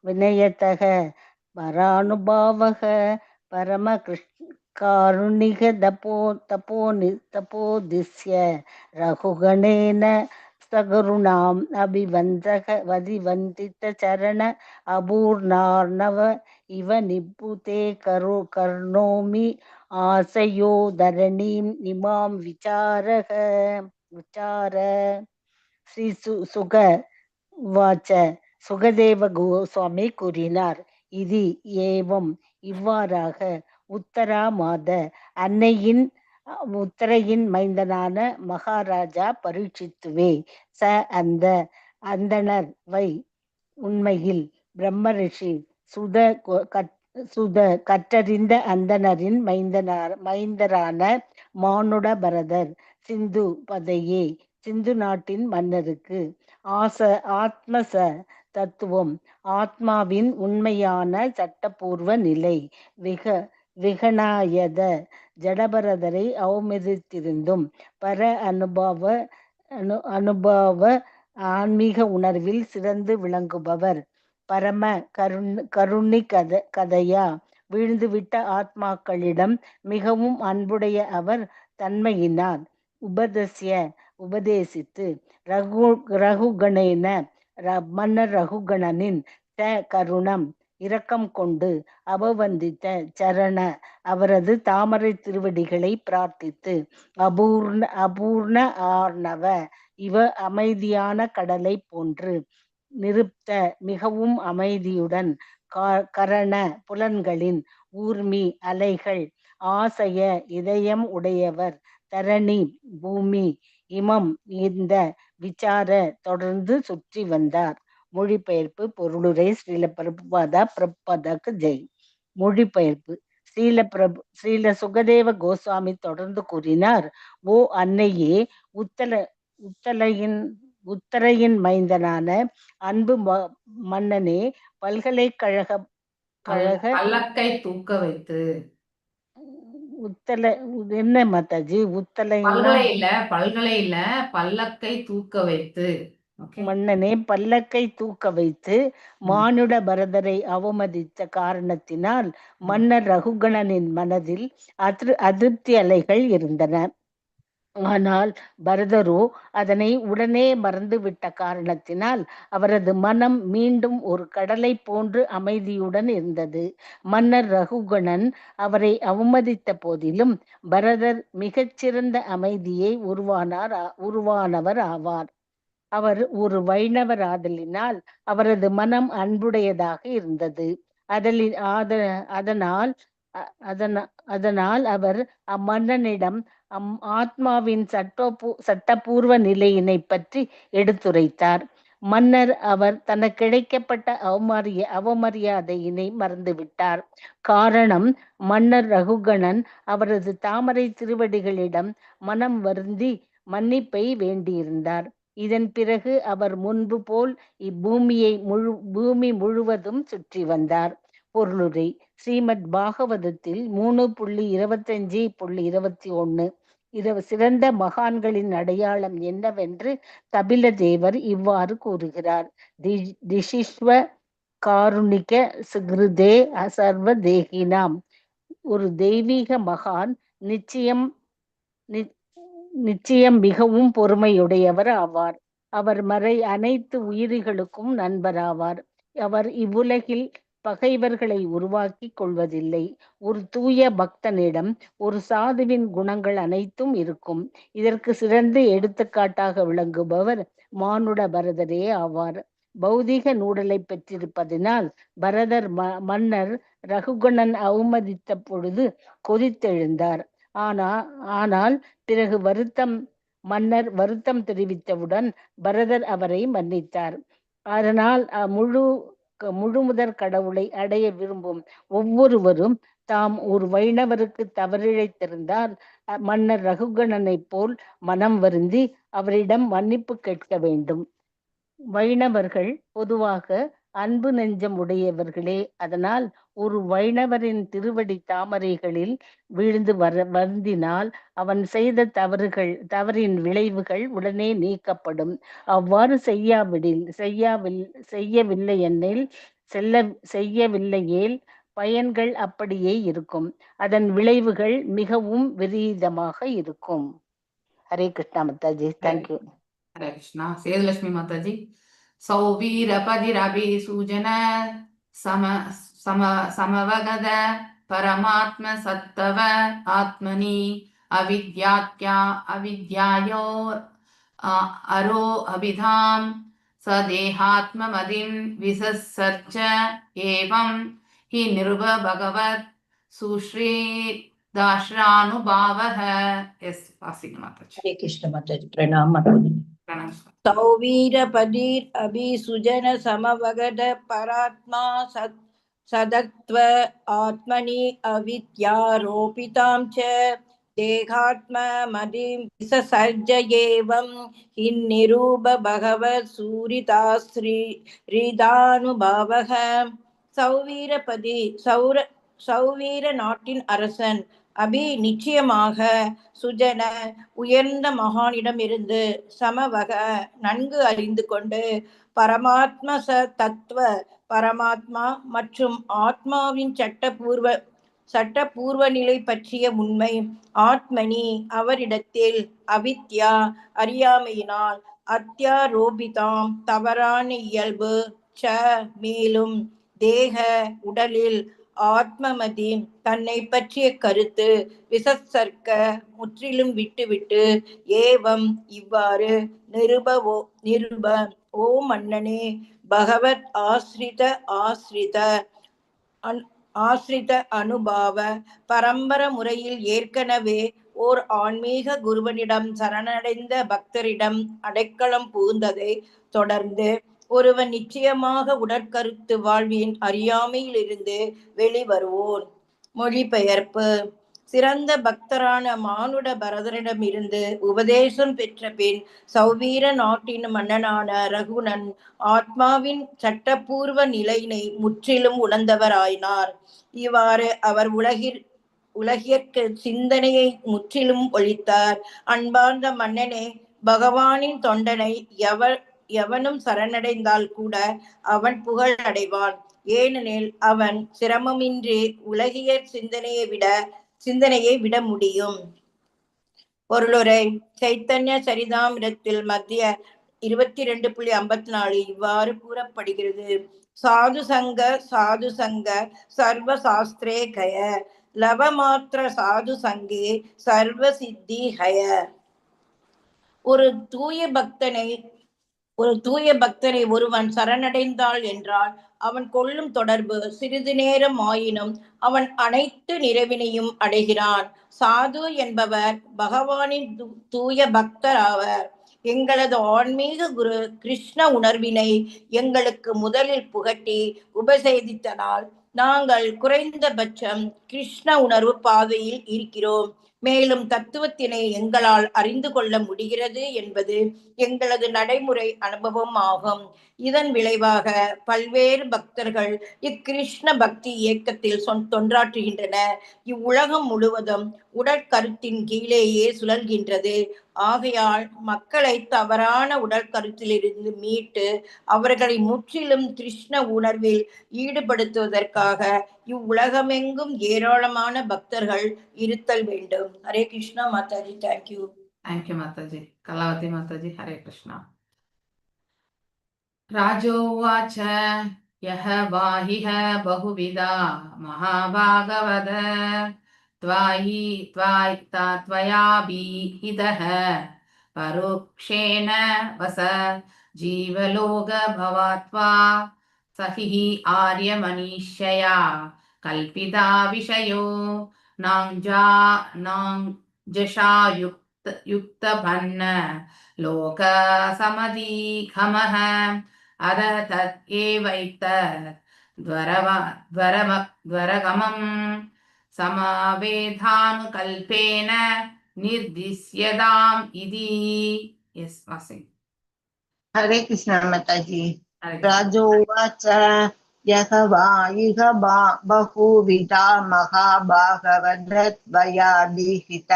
வினயதக பரானுபாவக பரம कारुणिक तपोदिस्य रघुगणेन सगरुणाम् वदिवन्दितचरण अपूर्णार्णव इव निपुते कर्णोमि आशयो धरणीम् इमां विचार ஸ்ரீ சுக வாச்ச சுகதேவ கோஸ்வாமி கூறினார். இது ஏவம் இவ்வாறாக உத்தரா மாத உத்தரையின் மைந்தனான மகாராஜா பரீட்சித்துவே அந்த அந்தணர் உண்மையில் பிரம்மரிஷி சுத கற்றறிந்த அந்தணரின் மைந்தரான மானுட பரதர் சிந்து பதையே சிந்து நாட்டின் மன்னருக்கு ஆத்மச தத்துவம் ஆத்மாவின் உண்மையான சட்டபூர்வ நிலை விகனாயத ஜடபரதரை அவமதித்திருந்தும் பர அனுபவ ஆன்மீக உணர்வில் சிறந்து விளங்குபவர் பரம கருணி கதையா வீழ்ந்துவிட்ட ஆத்மாக்களிடம் மிகவும் அன்புடைய அவர் தன்மையினால் உபதேசித்து ரகுகணேன மன்னர் ரகுகணனின் கருணம் இரக்கம் கொண்டு அவவந்தித்த சரண அவரது தாமரை திருவடிகளை பிரார்த்தித்து அபூர்ண ஆர்ணவ இவ அமைதியான கடலை போன்று நிருப்த மிகவும் அமைதியுடன் கரண புலன்களின் ஊர்மி அலைகள் ஆசைய இதயம் உடையவர் தரணி பூமி இமம் இந்த விசார தொடர்ந்து சுற்றி வந்தார். மொழிபெயர்ப்பு பொருளுரை ஸ்ரீல பிரபுபாதாக்கு ஜெய். மொழிபெயர்ப்பு ஸ்ரீல சுகதேவ கோஸ்வாமி தொடர்ந்து கூறினார். ஓ அன்னையே, உத்தரையின் மைந்தனான அன்பு மன்னனே, பல்கலைக்கழக பல்லக்கை தூக்க வைத்து என்ன மாதாஜி பல்கலை இல்ல பல்லக்கை தூக்க வைத்து மன்னனே பல்லக்கை தூக்க வைத்து மானுட பரதரை அவமதித்த காரணத்தினால் மன்னர் ரகுகணனின் மனதில் அதிருப்தி அலைகள் இருந்தன. ஆனால் பரதரோ அதனை உடனே மறந்துவிட்ட காரணத்தினால் அவரது மனம் மீண்டும் ஒரு கடலை போன்று அமைதியுடன் இருந்தது. மன்னர் ரகுகணன் அவரை அவமதித்த போதிலும் பரதர் மிகச்சிறந்த அமைதியை உருவானவர் ஆவார். அவர் ஒரு வைணவர் ஆதலினால் அவரது மனம் அன்புடையதாக இருந்தது. அதனால் அவர் அம்மன்னனிடம் ஆத்மாவின் சட்டபூர்வ நிலையினை பற்றி எடுத்துரைத்தார். மன்னர் அவர் தனக்கு கிடைக்கப்பட்ட அவமரியாதையினை மறந்துவிட்டார். காரணம், மன்னர் ரகுகணன் அவரது தாமரை திருவடிகளிடம் மனம் வருந்தி மன்னிப்பை வேண்டியிருந்தார். இதன் பிறகு அவர் முன்பு போல் பூமி முழுவதும் சுற்றி வந்தார். பொருளுரை ஸ்ரீமத் பாகவதத்தில் 3.25.21 சிறந்த மகான்களின் அடையாளம் என்னவென்று கபில தேவர் இவ்வாறு கூறுகிறார். திசிஸ்வ காருணிக சுகிருதே அசர்வ தேகினாம். ஒரு தெய்வீக மகான் நிச்சயம் மிகவும் பொறுமையுடையவர் ஆவார். அவர் அனைத்து உயிரிகளுக்கும் நண்பராவார். அவர் இவ்வுலகில் பகைவர்களை உருவாக்கி கொள்வதில்லை. ஒரு தூய பக்தனிடம் ஒரு சாதுவின் குணங்கள் அனைத்தும் இருக்கும். இதற்கு சிறந்த எடுத்துக்காட்டாக விளங்குபவர் மானுட பரதரே ஆவார். பௌதிக நூடலை பெற்றிருப்பதினால் பரதர் மன்னர் ரகுகணன் அவமதித்த பொழுது கொதித்தெழுந்தார். ஆனால் பிறகு மன்னர் வருத்தம் தெரிவித்தவுடன் பரதர் அவரை மன்னித்தார். அதனால் முழுமுதற் கடவுளை அடைய விரும்பும் ஒவ்வொருவரும் தாம் ஒரு வைணவருக்கு தவறிழைத்திருந்தால் மன்னர் ரகுகணனை போல் மனம் வருந்தி அவரிடம் மன்னிப்பு கேட்க வேண்டும். வைணவர்கள் பொதுவாக அன்பு நெஞ்சம் உடையவர்களே. அதனால் ஒரு வைணவரின் திருவடி தாமரைகளில் விழுந்து வருந்தினால் அவன் செய்த தவறின் விளைவுகள் உடனே நீக்கப்படும். அவ்வாறு செய்யவில்லையேல் பயன்கள் அப்படியே இருக்கும். அதன் விளைவுகள் மிகவும் விரீதமாக இருக்கும். ஹரே கிருஷ்ணா மாதாஜி. தேங்க்யூ. ஹரே கிருஷ்ணா. சேதுலட்சுமி மாதாஜி. சௌவீரபதிரபி சூஜன சமவகத பரமாத்ம சத்தவ ஆத்மனி அவித்யாயோ அரோ அபிதாம் சதேஹாத்மமதிம் விசஸ்ஸர்ச்ச ஏவம் ஹி நிருப பகவத் சுஸ்ரீ தாஷ்ரானுபாவஹ. எஸ் வாசிங்க மாதாஜி. हरे कृष्ण माताजी। प्रणाम माताजी। सौवीरपदीर अभिसुजन समवगद परात्मा सदत्व आत्मनि अविद्यारोपितां च देहात्ममदिं विससर्ज एवं हिन्निरूप भगवत् सूरिताश्रीदानुभावः. சௌவீரபதி சௌவீர நாட்டின் அரசன் அபி நிச்சயமாக சுஜன உயர்ந்த மகானிடமிருந்து சமவக நன்கு அறிந்து கொண்டு பரமாத்ம தத்துவ பரமாத்மா மற்றும் ஆத்மாவின் சட்டபூர்வ நிலை பற்றிய உண்மை ஆத்மனி அவரிடத்தில் அவித்யா அறியாமையினால் அத்தியாரோபிதாம் தவறான இயல்பு ச மேலும் தேக உடலில் ஆத்மமதி தன்னை பற்றிய கருத்து விசசர்க்க முற்றிலும் விட்டுவிட்டு ஏவம் இவ்வாறு நிருப ஓ மன்னனே பகவத் ஆஸ்ரித அனுபாவ பரம்பர முறையில் ஏற்கனவே ஓர் ஆன்மீக குருவனிடம் சரணடைந்த பக்தரிடம் அடைக்கலம் புகுந்ததை தொடர்ந்து ஒருவன் நிச்சயமாக உடற்கருத்து வாழ்வின் அறியாமையிலிருந்து வெளிவருவோன். மொழிபெயர்ப்பு. சிறந்த பக்தரான மானுட பரதனிடம் இருந்து உபதேசம் பெற்ற பின் சௌவீர நாட்டின் மன்னனான ரகுணன் ஆத்மாவின் சட்டபூர்வ நிலையினை முற்றிலும் உணர்ந்தவராயினார். இவ்வாறு அவர் உலகிற்கு சிந்தனையை முற்றிலும் ஒழித்தார். அன்பார்ந்த மன்னனே, பகவானின் தொண்டனை எவனும் சரணடைந்தால் கூட அவன் புகழ் அடைவான். ஏனெனில் அவன் சிரமமின்றி உலகிய சிந்தனையை விட முடியும். பொருளுரை. சைத்தன்ய சரிதாமிரத்தில் மத்திய 22.54 இவ்வாறு கூறப்படுகிறது. சாது சங்க சர்வ சாஸ்திரே கய லவமாத்திர சாது சங்கே சர்வ சித்தி ஹய. ஒரு தூய பக்தனை ஒருவன் சரணடைந்தாள் என்றால் அவன் கொள்ளும் தொடர்பு சிறிது நேரம் ஆயினும் அவன் அனைத்து நிறைவினையும் அடைகிறான். சாது என்பவர் பகவானின் தூய பக்தர் ஆவர். எங்களது ஆன்மீக குரு கிருஷ்ண உணர்வினை எங்களுக்கு முதலில் புகட்டி உபசேதித்தனால் நாங்கள் குறைந்தபட்சம் கிருஷ்ண உணர்வு பாதையில் இருக்கிறோம். மேலும் தத்துவத்தினை எங்களால் அறிந்து கொள்ள முடிகிறது என்பது எங்களது நடைமுறை அனுபவம் ஆகும். இதன் விளைவாக பல்வேறு பக்தர்கள் இக்கிருஷ்ண பக்தி இயக்கத்தில் தொண்டாற்றுகின்றனர். இவ்வுலகம் முழுவதும் உடற்கருத்தின் கீழேயே சுழல்கின்றது. ஆகையால் மக்களை தவறான உடற்கருத்திலிருந்து மீட்டு அவர்களை முற்றிலும் கிருஷ்ண உணர்வில் ஈடுபடுத்துவதற்காக இவ்வுலகமெங்கும் ஏராளமான பக்தர்கள் இருத்தல் வேண்டும். ஹரே கிருஷ்ணா மாதாஜி. தேங்க்யூ. தேங்க்யூ மாதாஜி. கலாவதி மாதாஜி. ஹரே கிருஷ்ணா. ராஜோவாச்ச யஹ வாஹிஹ பகுவிதா மகாபாகவத त्वयाभिहितः परोक्षेण वस जीवलोक भवात्वा सहि आर्यमनीष्यया कल्पिता विषयो नाञ्जशायुक्तभन्न लोक समधिगमः अद तत् एवैतद्वरगमम् समावेधानुकल्पेन निर्दिश्यताम् इति. Yes, Vasim. हरे कृष्ण माताजी. राजोवाच यः वा इह बहुविधा महाभागवद्वयाभिहित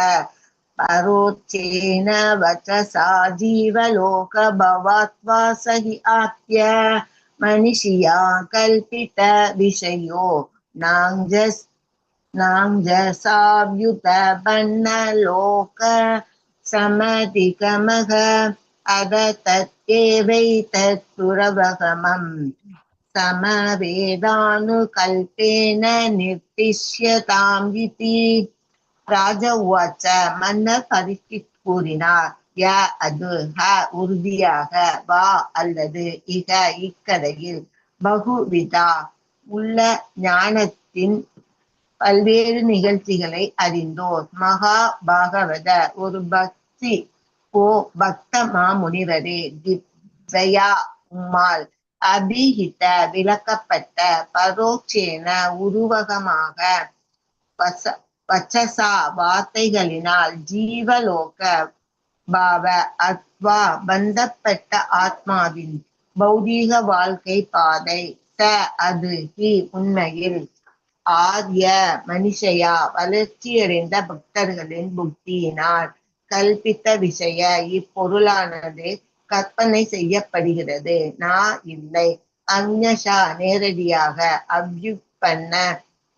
परोक्षेण वचसा जीवलोक भवात्वा स हि आप्य मनीषिया कल्पित विषयो नाङ्जसाव्युत बन्नलोक समधिगमः अद तत्येवैतत्पुरवगमम् समवेदानुकल्पेन निर्दिश्यताम् इति. ராஜ உவாச்ச, மன்னர் பரீட்சித் கூறினார், ய அது, ஹ உறுதியாக, வா அல்லது, இக இக்கதையில், பகுவிதா உள்ள ஞானத்தின் பல்வேறு நிகழ்ச்சிகளை அறிந்தோர். மகா பாகவத ஒரு பக்தி, ஓ பக்த மாமுனிவரே, திவ்யா உம்மால் அபிஹித விளக்கப்பட்ட, பரோட்சேன உருவகமாக, வச்சசா வார்த்தைகளினால், ஜீவலோக பாவ அத்வா பந்தப்பட்ட ஆத்மாவின் பௌதீக வாழ்க்கை பாதை, ச அது, ஹி உண்மையில், ஆர்ய மனுஷயா வளர்ச்சியடைந்த பக்தர்களின் புத்தியினால் கல்பித்த விஷய இப்பொருளானது கற்பனை செய்யப்படுகிறது. நான் இல்லை, அந்யஷா நேரடியாக, அவ்யுப்பன்ன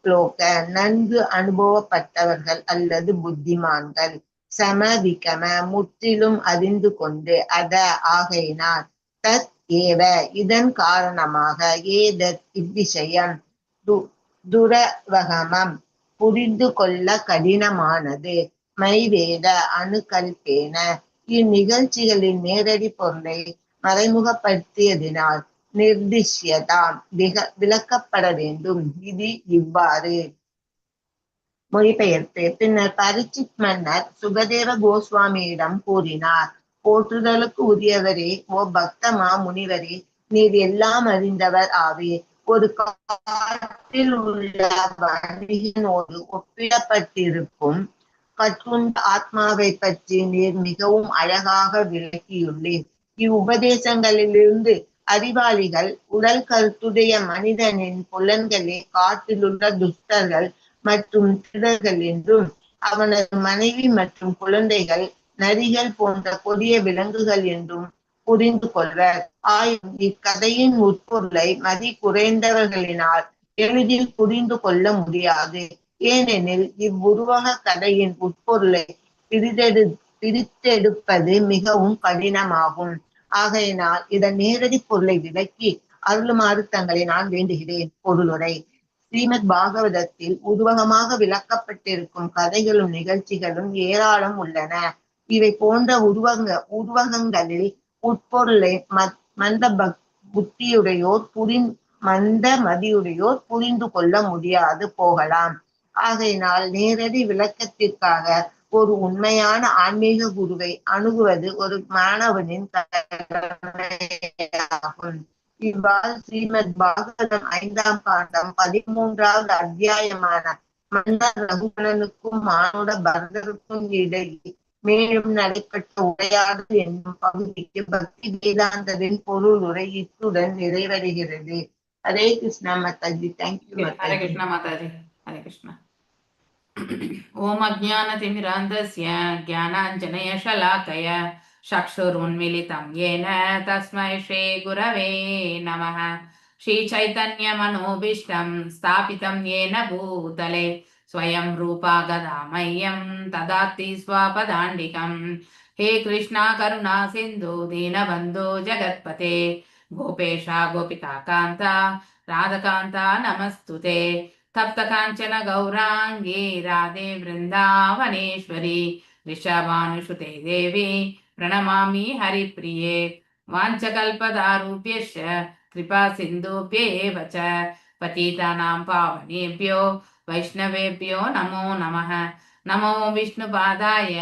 லோக நன்கு அனுபவப்பட்டவர்கள் அல்லது புத்திமான்கள், சமவிகம முற்றிலும் அறிந்து கொண்டு, அத ஆகையினால், தத் ஏவ இதன் காரணமாக, ஏதத் இவ்விஷயம், துரவகமம் புரிந்து கொள்ள கடினமானது, மைவேத அணுகல்பேன இந்நிகழ்ச்சிகளின் நேரடி பொருளை மறைமுகப்படுத்தியதினால், நிர்திஷ்யதாம் விளக்கப்பட வேண்டும். இது இவ்வாறு. மொழிபெயர்ப்பு. பின்னர் பரீட்சித் மன்னர் சுகதேவ கோஸ்வாமியிடம் கூறினார், போற்றுதலுக்கு உரியவரே, ஓ பக்தமா முனிவரே, நீர் எல்லாம் அறிந்தவர் ஆவே. ஒரு காட்டில் உள்ள வணிகனோடு ஒப்பிடப்பட்டிருக்கும் கற்றுண்ட ஆத்மாவை பற்றி நீர் மிகவும் அழகாக விளக்கியுள்ளீர். இவ்வுபதேசங்களிலிருந்து அறிவாளிகள் உடல் கருத்துடைய மனிதனின் புலன்களே காட்டிலுள்ள துஷ்டர்கள் மற்றும் திருடர்கள் என்றும், அவனது மனைவி மற்றும் குழந்தைகள் நரிகள் போன்ற கொடிய விலங்குகள் என்றும் புரிந்து கொள்வர். ஆயினும் இக்கதையின் உட்பொருளை மதி குறைந்தவர்களினால் எளிதில் புரிந்து கொள்ள முடியாது. ஏனெனில் இவ்வுருவக கதையின் உட்பொருளை பிரித்தெடுப்பது மிகவும் கடினமாகும். ஆகையினால் இதன் நேரடி பொருளை விளக்கி அருளுமாறு தங்களை நான் வேண்டுகிறேன். பொருளுரை. ஸ்ரீமத் பாகவதத்தில் உருவகமாக விளக்கப்பட்டிருக்கும் கதைகளும் நிகழ்ச்சிகளும் ஏராளம் உள்ளன. இவை போன்ற உருவகங்களில் உட்பொருளை மந்த மதியுடையோர் புரிந்து கொள்ள முடியாது போகலாம். ஆகையினால் நேரடி விளக்கத்திற்காக ஒரு உண்மையான ஆன்மீக குருவை அணுகுவது ஒரு மாணவனின் கடமையாகும். இவ்வாறு ஸ்ரீமத் பாகவதம் 5ஆம் காண்டம் 13வது அத்தியாயமான மன்னர் ரகுகணனுக்கும் மானுட பரதருக்கும் இடையே மேலும் நடைபெற்ற உரையாடல் என்னும் பகுதிக்கு பக்தி வேதாந்தரின் பொருளுரை இத்துடன் நிறைவடைகிறது. ஹரே கிருஷ்ணா மாதாஜி. தேங்க்யூ ஹரே மாதாஜி. கிருஷ்ணா மாதாஜி. ஹரே கிருஷ்ணா. ஓம் அஜ்ஞானதிமிராந்தஸ்ய ஞானாஞ்சனய ஷலாக்கய சக்ஷுருன்மிலிதம் யேன தஸ்மை ஸ்ரீ குரவே நமः. ஸ்ரீ சைதன்ய மனோபீஷ்டம் ஸ்தாபிதம் யேன பூதலே ஸ்வயம் ரூபா கதா மह्यं ததாதி ஸ்வபதாண்டிகம். ஹே கிருஷ்ணா கருணா சிந்து தீனபந்தோ ஜகத்பதே கோபேஷா கோபிகா காந்தா ராதகாந்தா நமஸ்துதே. तप्त कांचन गौरांगी राधे वृंदावनेश्वरी ऋषभानुसुते देवी प्रणमामि हरिप्रिये. वाञ्छकल्पतरुभ्यश्च कृपा सिन्धुभ्येव च पतितानां पावनेभ्यो वैष्णवेभ्यो नमो नमः. नमो विष्णुपादाय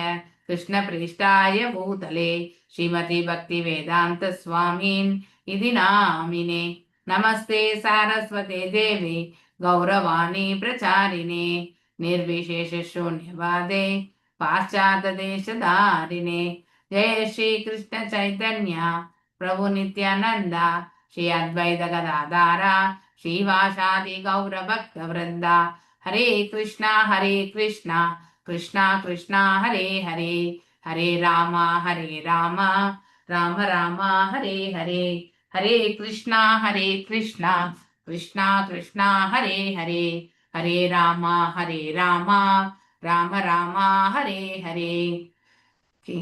कृष्णप्रेष्ठाय भूतले श्रीमती भक्तिवेदान्त स्वामिन् इति नामिने. नमस्ते सारस्वते देवी गौरवाणी प्रचारिणे निर्विशेष शून्यवादे पाश्चात्य देशधारिणे. जय श्री कृष्ण चैतन्य प्रभु नित्यानंद श्री अद्वैत गदाधारा श्रीवासादि गौर भक्त वृंदा. हरे कृष्णा कृष्णा कृष्णा हरे हरे, हरे राम राम राम हरे हरे. हरे कृष्णा कृष्णा कृष्णा हरे हरे हरे राम राम राम हरे हरे. Okay.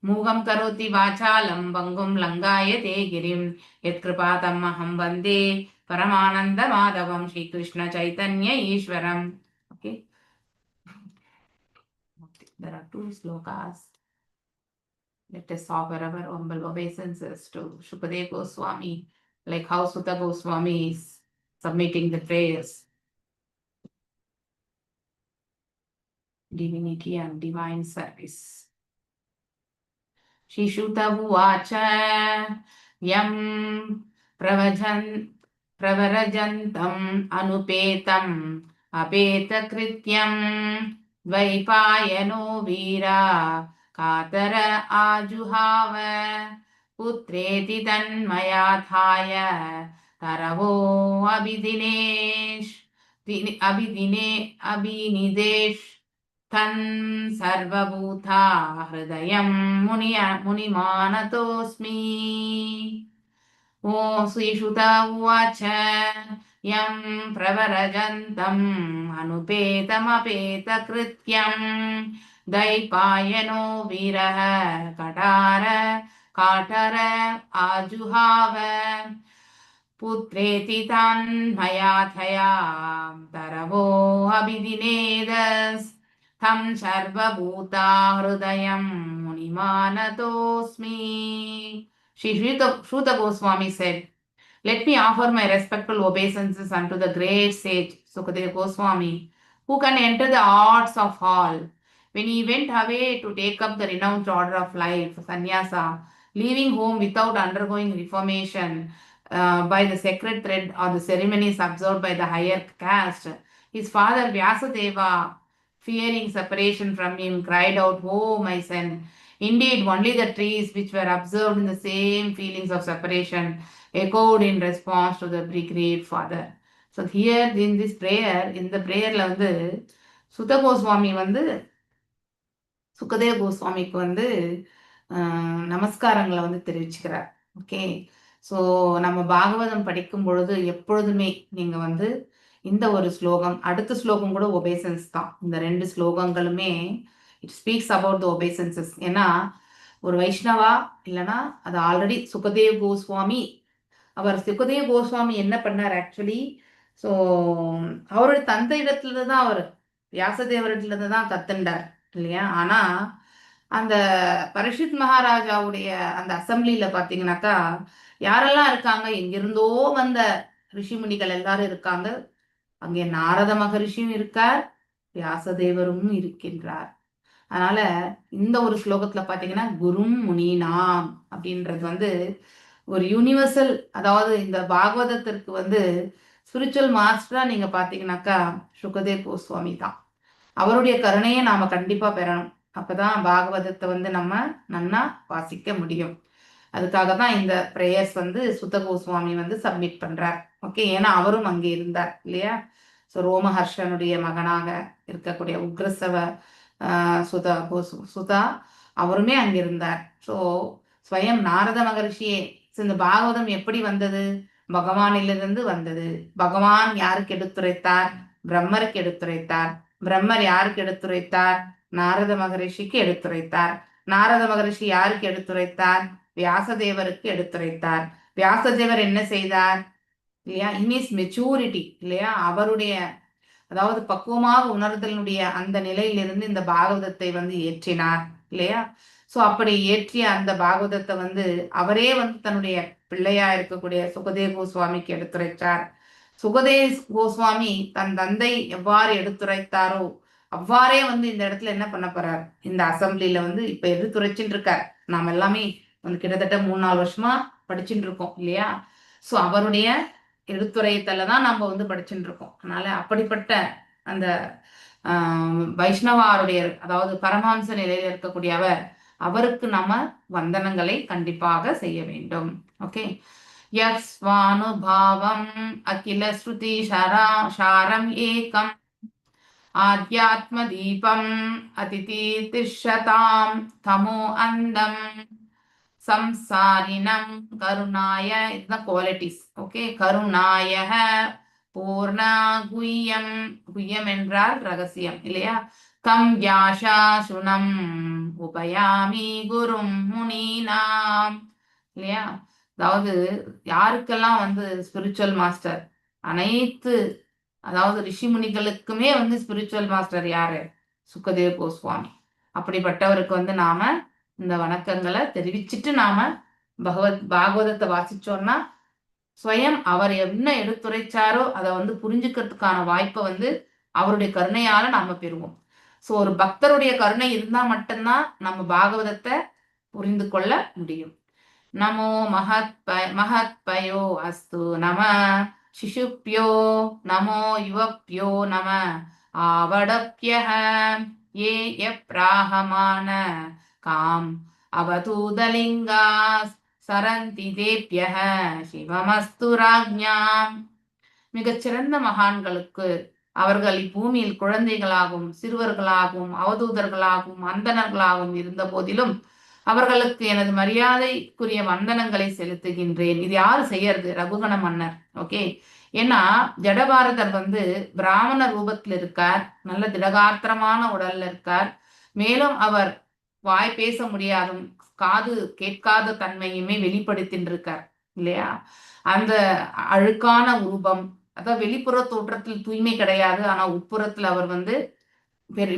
मूगं करोति वाचालं भङ्गुं लङ्घयते गिरिं यत्कृपातमहं वन्दे परमानन्दमाधवं श्रीकृष्ण चैतन्य ईश्वरम्. Okay. There are 2 slokas. Let us offer our humble obeisances to Shukadeva Goswami, like how Sutta Goswami is submitting the prayers. Divinity and divine service. Shishuta uvacha yam pravarajantam anupetam apeta-krityam dvaipayano veera katara ajuhava putreti tanmayathaya taravo abhinidesh तन् सर्वभूता हृदयं मुनिमानतोऽस्मि. ओ श्रीसुत उवाच यं प्रवरजन्तम् अनुपेतमपेतकृत्यं दैपायनो वीरः Carter आजुहाव पुत्रेति तन्मयाथया तरवो अभिदिनेदस् तं सर्वभूता हृदयं मुनिमानतोऽस्मि. Shri Shuta Goswami said, "Let me offer my respectful obeisances unto the great sage Sukadeva Goswami, who can enter the hearts of all. When he went away to take up the renounced order of life, sannyasa, leaving home without undergoing reformation by the sacred thread or the ceremonies observed by the higher caste, his father Vyasadeva, fearing separation from him, cried out, 'Oh, my son, indeed, only the trees which were observed in the same feelings of separation echoed in response to the great father.'" So here in this prayer, in the prayerல வந்து சுத்த கோஸ்வாமி வந்து சுகதேவ கோஸ்வாமிக்கு வந்து நமஸ்காரங்களை வந்து தெரிவிச்சுக்கிறார். Okay. So நம்ம பாகவதம் படிக்கும் பொழுது எப்பொழுதுமே நீங்க வந்து இந்த ஒரு ஸ்லோகம், அடுத்த ஸ்லோகம் கூட ஒபேசன்ஸ் தான். இந்த 2 ஸ்லோகங்களுமே இட் ஸ்பீக்ஸ் அபவுட் த ஒபேசன்சஸ். ஏன்னா ஒரு வைஷ்ணவா இல்லைன்னா அது ஆல்ரெடி சுகதேவ் கோஸ்வாமி, சுகதேவ் கோஸ்வாமி என்ன பண்ணார் ஆக்சுவலி, ஸோ அவருடைய தந்தை இடத்துல தான் அவர் வியாசதேவரிடத்துல தான் கத்துண்டார் இல்லையா. ஆனா அந்த பரிஷித் மகாராஜாவுடைய அந்த அசம்பிளியில பாத்தீங்கன்னாக்கா யாரெல்லாம் இருக்காங்க, எங்கிருந்தோ வந்த ரிஷிமுனிகள் எல்லாரும் இருக்காங்க. அங்கே நாரத மகரிஷியும் இருக்கார், வியாசதேவரும் இருக்கின்றார். அதனால இந்த ஒரு ஸ்லோகத்துல பாத்தீங்கன்னா குரும் முனினாம் அப்படின்றது வந்து ஒரு யூனிவர்சல், அதாவது இந்த பாகவதத்திற்கு வந்து ஸ்பிரிச்சுவல் மாஸ்டரா நீங்க பாத்தீங்கன்னாக்கா சுகதேவ் கோஸ்வாமி தான். அவருடைய கருணையை நாம கண்டிப்பா பெறணும். அப்பதான் பாகவதத்தை வந்து நம்ம நன்னா வாசிக்க முடியும். அதுக்காக தான் இந்த பிரேயர்ஸ் வந்து சுத்த கோஸ்வாமி வந்து சப்மிட் பண்றார். ஓகே. ஏன்னா அவரும் அங்கே இருந்தார் இல்லையா. ஸோ ரோமஹர்ஷனுடைய மகனாக இருக்கக்கூடிய உக்ரசவ சுதா அவருமே அங்கே இருந்தார். ஸோ ஸ்வயம் நாரத மகரிஷியே. இந்த பாகவதம் எப்படி வந்தது? பகவானிலிருந்து வந்தது. பகவான் யாருக்கு எடுத்துரைத்தார்? பிரம்மருக்கு எடுத்துரைத்தார். பிரம்மர் யாருக்கு எடுத்துரைத்தார்? நாரத மகரிஷிக்கு எடுத்துரைத்தார். நாரத மகரிஷி யாருக்கு எடுத்துரைத்தார்? வியாசதேவருக்கு எடுத்துரைத்தார். வியாசதேவர் என்ன செய்தார் இல்லையா, இன் இஸ் மெச்சூரிட்டி இல்லையா, அவருடைய அதாவது பக்குவமாக உணர்தலினுடைய அந்த நிலையிலிருந்து இந்த பாகவதத்தை வந்து ஏற்றினார் இல்லையா. ஸோ அப்படி ஏற்றிய அந்த பாகவதத்தை வந்து அவரே வந்து தன்னுடைய பிள்ளையா இருக்கக்கூடிய சுகதேவ் கோஸ்வாமிக்கு எடுத்துரைத்தார். சுகதேவ் கோஸ்வாமி தன் தந்தை எவ்வாறு எடுத்துரைத்தாரோ அவ்வாறே வந்து இந்த இடத்துல என்ன பண்ண போறார், இந்த அசம்பிளில வந்து இப்ப எடுத்துரைச்சுட்டு இருக்கார். நாம் எல்லாமே வந்து கிட்டத்தட்ட 3-4 வருஷமா படிச்சுட்டு இருக்கோம் இல்லையா. ஸோ அவருடைய எடுத்துரைத்தல தான் நம்ம வந்து படிச்சுட்டு இருக்கோம். அதனால அப்படிப்பட்ட அந்த வைஷ்ணவாருடைய அதாவது பரமாம்ச நிலையில இருக்கக்கூடியவர், அவருக்கு நம்ம வந்தனங்களை கண்டிப்பாக செய்ய வேண்டும். ஓகே. யஸ்வானுபாவம் அகில ஸ்ருதி சாரம் ஏகம் ஆத்யாத்ம தீபம் அதிதி திஷ்யதாம் தமோ அந்தம் சம்சாரினம் கருணாய, இதுதான் குவாலிட்டிஸ். ஓகே, கருணாய பூர்ண குய்யம், குய்யம் என்றால் ரகசியம் இல்லையா. கம் யாஷா சுனம் உபயாமி குரும் முனினாம் இல்லையா. அதாவது யாருக்கெல்லாம் வந்து ஸ்பிரிச்சுவல் மாஸ்டர், அனைத்து அதாவது ரிஷிமுனிகளுக்குமே வந்து ஸ்பிரிச்சுவல் மாஸ்டர் யாரு? சுகதேவ் கோஸ்வாமி. அப்படிப்பட்டவருக்கு வந்து நாம இந்த வணக்கங்களை தெரிவிச்சுட்டு நாம பாகவதத்தை வாசிச்சோம்னா ஸ்வயம் அவர் என்ன எடுத்துரைச்சாரோ அதை வந்து புரிஞ்சுக்கிறதுக்கான வாய்ப்பை வந்து அவருடைய கருணையால நாம பெறுவோம். ஸோ ஒரு பக்தருடைய கருணை இருந்தா மட்டும்தான் நம்ம பாகவதத்தை புரிந்து கொள்ள முடியும். நமோ மகத்பயோ அஸ்து நம சிசுப்யோ நமோ யுவப்யோ நம ஆவடப்யஹ ஏ யப்ராஹமான காம் அவதூதலிங்காஸ் சரந்தி தேப்யஹ சிவமஸ்து ராஜ்ஞாம். மிகச்சிறந்த மகான்களுக்கு அவர்கள் இப்பூமியில் குழந்தைகளாகவும் சிறுவர்களாகவும் அவதூதர்களாகவும் அந்தணர்களாகவும் இருந்த போதிலும் அவர்களுக்கு எனது மரியாதைக்குரிய வந்தனங்களை செலுத்துகின்றேன். இது யாரு செய்யறது? ரகுகண மன்னர். ஓகே, ஏன்னா ஜடபாரதர் வந்து பிராமண ரூபத்தில் இருக்கார், நல்ல திடகாத்திரமான உடல்ல இருக்கார். மேலும் அவர் வாய் பேச முடியாத, காது கேட்காத தன்மையுமே வெளிப்படுத்தின்னு இருக்கார் இல்லையா. அந்த அழுக்கான ரூபம், அதாவது வெளிப்புற தோற்றத்தில் தூய்மை கிடையாது, ஆனா உட்புறத்துல அவர் வந்து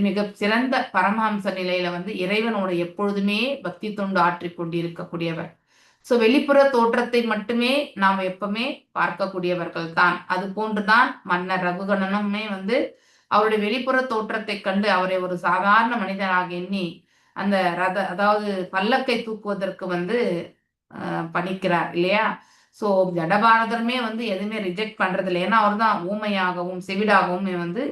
மிக சிறந்த பரமஹம்ச நிலையில வந்து இறைவனோட எப்பொழுதுமே பக்தி தொண்டு ஆற்றி கொண்டிருக்கக்கூடியவர். சோ வெளிப்புற தோற்றத்தை மட்டுமே நாம் எப்பவுமே பார்க்கக்கூடியவர்கள் தான். அது போன்றுதான் மன்னர் ரகுகணனுமே வந்து அவருடைய வெளிப்புற தோற்றத்தை கண்டு அவரை ஒரு சாதாரண மனிதனாக எண்ணி அந்த அதாவது பல்லக்கை தூக்குவதற்கு வந்து பணிக்கிறார் இல்லையா. சோ ஜடபாரதருமே வந்து எதுவுமே ரிஜெக்ட் பண்றது இல்லை. ஏன்னா அவர் தான் ஊமையாகவும் செவிடாகவும் வந்து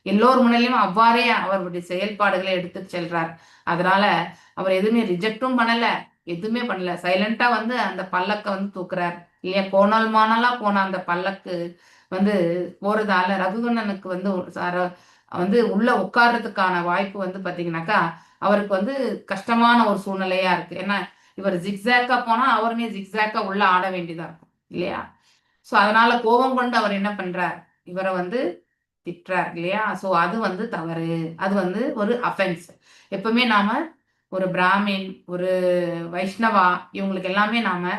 எல்லோர் முன்னிலையும் அவ்வாறே அவருடைய செயல்பாடுகளை எடுத்து செல்றார். அதனால அவர் எதுவுமே ரிஜெக்டும் பண்ணல, எதுவுமே பண்ணல. சைலண்டா வந்து அந்த பல்லக்க வந்து தூக்குறார் இல்லையா. கோணல் மானலா போன அந்த பல்லக்கு வந்து போறதால ரகுகணனுக்கு வந்து உள்ள உட்கார்றதுக்கான வாய்ப்பு வந்து பாத்தீங்கன்னாக்கா அவருக்கு வந்து கஷ்டமான ஒரு சூழ்நிலையா இருக்கு. ஏன்னா இவர் ஜிக்ஸாக்கா போனா அவருமே ஜிக்ஸாக்கா உள்ள ஆட வேண்டியதா இருக்கும் இல்லையா. சோ அதனால கோபம் கொண்டு அவர் என்ன பண்றார், இவரை வந்து திட்டுறார் இல்லையா. சோ அது வந்து தவறு, அது வந்து ஒரு அஃபென்ஸ். எப்பவுமே நாம ஒரு பிராமின், ஒரு வைஷ்ணவா, இவங்களுக்கு எல்லாமே நாம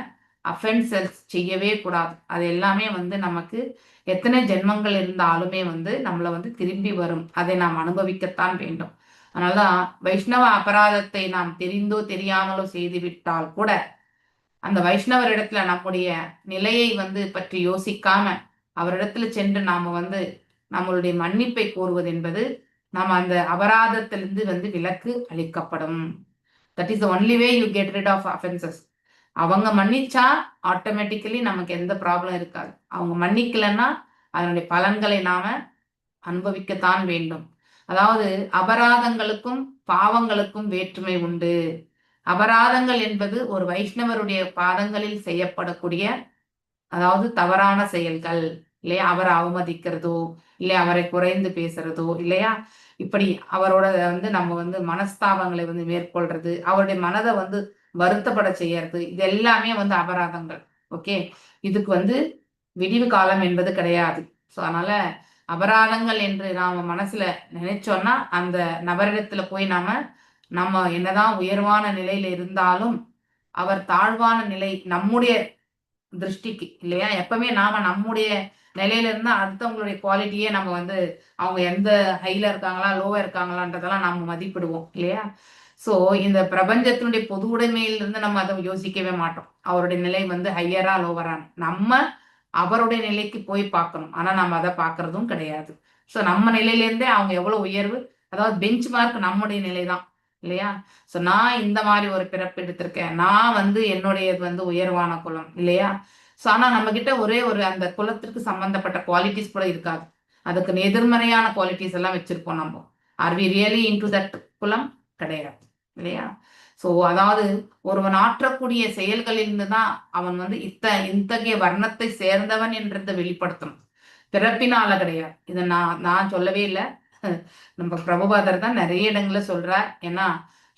அஃபென்சஸ் செய்யவே கூடாது. அது எல்லாமே வந்து நமக்கு எத்தனை ஜென்மங்கள் இருந்தாலுமே வந்து நம்மளை வந்து திரும்பி வரும். அதை நாம் அனுபவிக்கத்தான் வேண்டும். அதனாலதான் வைஷ்ணவ அபராதத்தை நாம் தெரிந்தோ தெரியாமலோ செய்து விட்டால் கூட அந்த வைஷ்ணவர் இடத்துல நம்முடைய நிலையை வந்து பற்றி யோசிக்காம அவரிடத்துல சென்று நாம வந்து நம்மளுடைய மன்னிப்பை கோருவது என்பது நம்ம அந்த அபராதத்திலிருந்து வந்து விலக்கு அளிக்கப்படும். That is the only way you get rid of offences. அவங்க மன்னிச்சா ஆட்டோமேட்டிக்கலி நமக்கு எந்த ப்ராப்ளம் இருக்காது. அவங்க மன்னிக்கலைன்னா அதனுடைய பலன்களை நாம அனுபவிக்கத்தான் வேண்டும். அதாவது அபராதங்களுக்கும் பாவங்களுக்கும் வேற்றுமை உண்டு. அபராதங்கள் என்பது ஒரு வைஷ்ணவருடைய பாதங்களில் செய்யப்படக்கூடிய அதாவது தவறான செயல்கள் இல்லையா. அவரை அவமதிக்கிறதோ இல்லை அவரை குறைந்து பேசுறதோ இல்லையா, இப்படி அவரோட வந்து நம்ம வந்து மனஸ்தாபங்களை வந்து மேற்கொள்றது, அவருடைய மனதை வந்து வருத்தப்பட செய்யறது, இது எல்லாமே வந்து அபராதங்கள். ஓகே, இதுக்கு வந்து விடிவு காலம் என்பது கிடையாது. ஸோ அதனால அபராதங்கள் என்று நாம மனசுல நினைச்சோம்னா அந்த நபரிடத்துல போய் நம்ம என்னதான் உயர்வான நிலையில இருந்தாலும் அவர் தாழ்வான நிலை நம்முடைய திருஷ்டிக்கு இல்லையா. எப்பவுமே நாம நம்முடைய நிலையில இருந்தா அடுத்தவங்களுடைய குவாலிட்டியே நம்ம வந்து அவங்க எந்த ஹைல இருக்காங்களா லோவா இருக்காங்களான்றதெல்லாம் நம்ம மதிப்பிடுவோம் இல்லையா. சோ இந்த பிரபஞ்சத்தினுடைய பொது உடைமையிலிருந்து நம்ம அதை யோசிக்கவே மாட்டோம். அவருடைய நிலை வந்து ஹையரா லோவரான்னு நம்ம அவருடைய நிலைக்கு போய் பார்க்கணும். ஆனா நம்ம அதை பார்க்கறதும் கிடையாது. சோ நம்ம நிலையிலேருந்தே அவங்க எவ்வளவு உயர்வு, அதாவது பெஞ்ச் மார்க் நம்முடைய நிலைதான் இல்லையா. சோ நான் இந்த மாதிரி ஒரு பிறப்பு எடுத்திருக்கேன், நான் வந்து என்னுடையது வந்து உயர்வான குலம் இல்லையா. சோ ஆனா நம்ம கிட்ட ஒரே ஒரு அந்த குலத்திற்கு சம்பந்தப்பட்ட குவாலிட்டிஸ் கூட இருக்காது. அதுக்கு எதிர்மறையான குவாலிட்டிஸ் எல்லாம் வச்சிருப்போம் நம்ம. Are we really into that குலம்? கிடையாது இல்லையா. சோ அதாவது ஒருவன் ஆற்றக்கூடிய செயல்களிலிருந்து தான் அவன் வந்து இத்தகைய வர்ணத்தை சேர்ந்தவன் என்றதை வெளிப்படுத்தணும், பிறப்பினால கிடையாது. இதை நான் சொல்லவே இல்லை, நம்ம பிரபுபாதர் தான் நிறைய இடங்கள்ல சொல்றார். ஏன்னா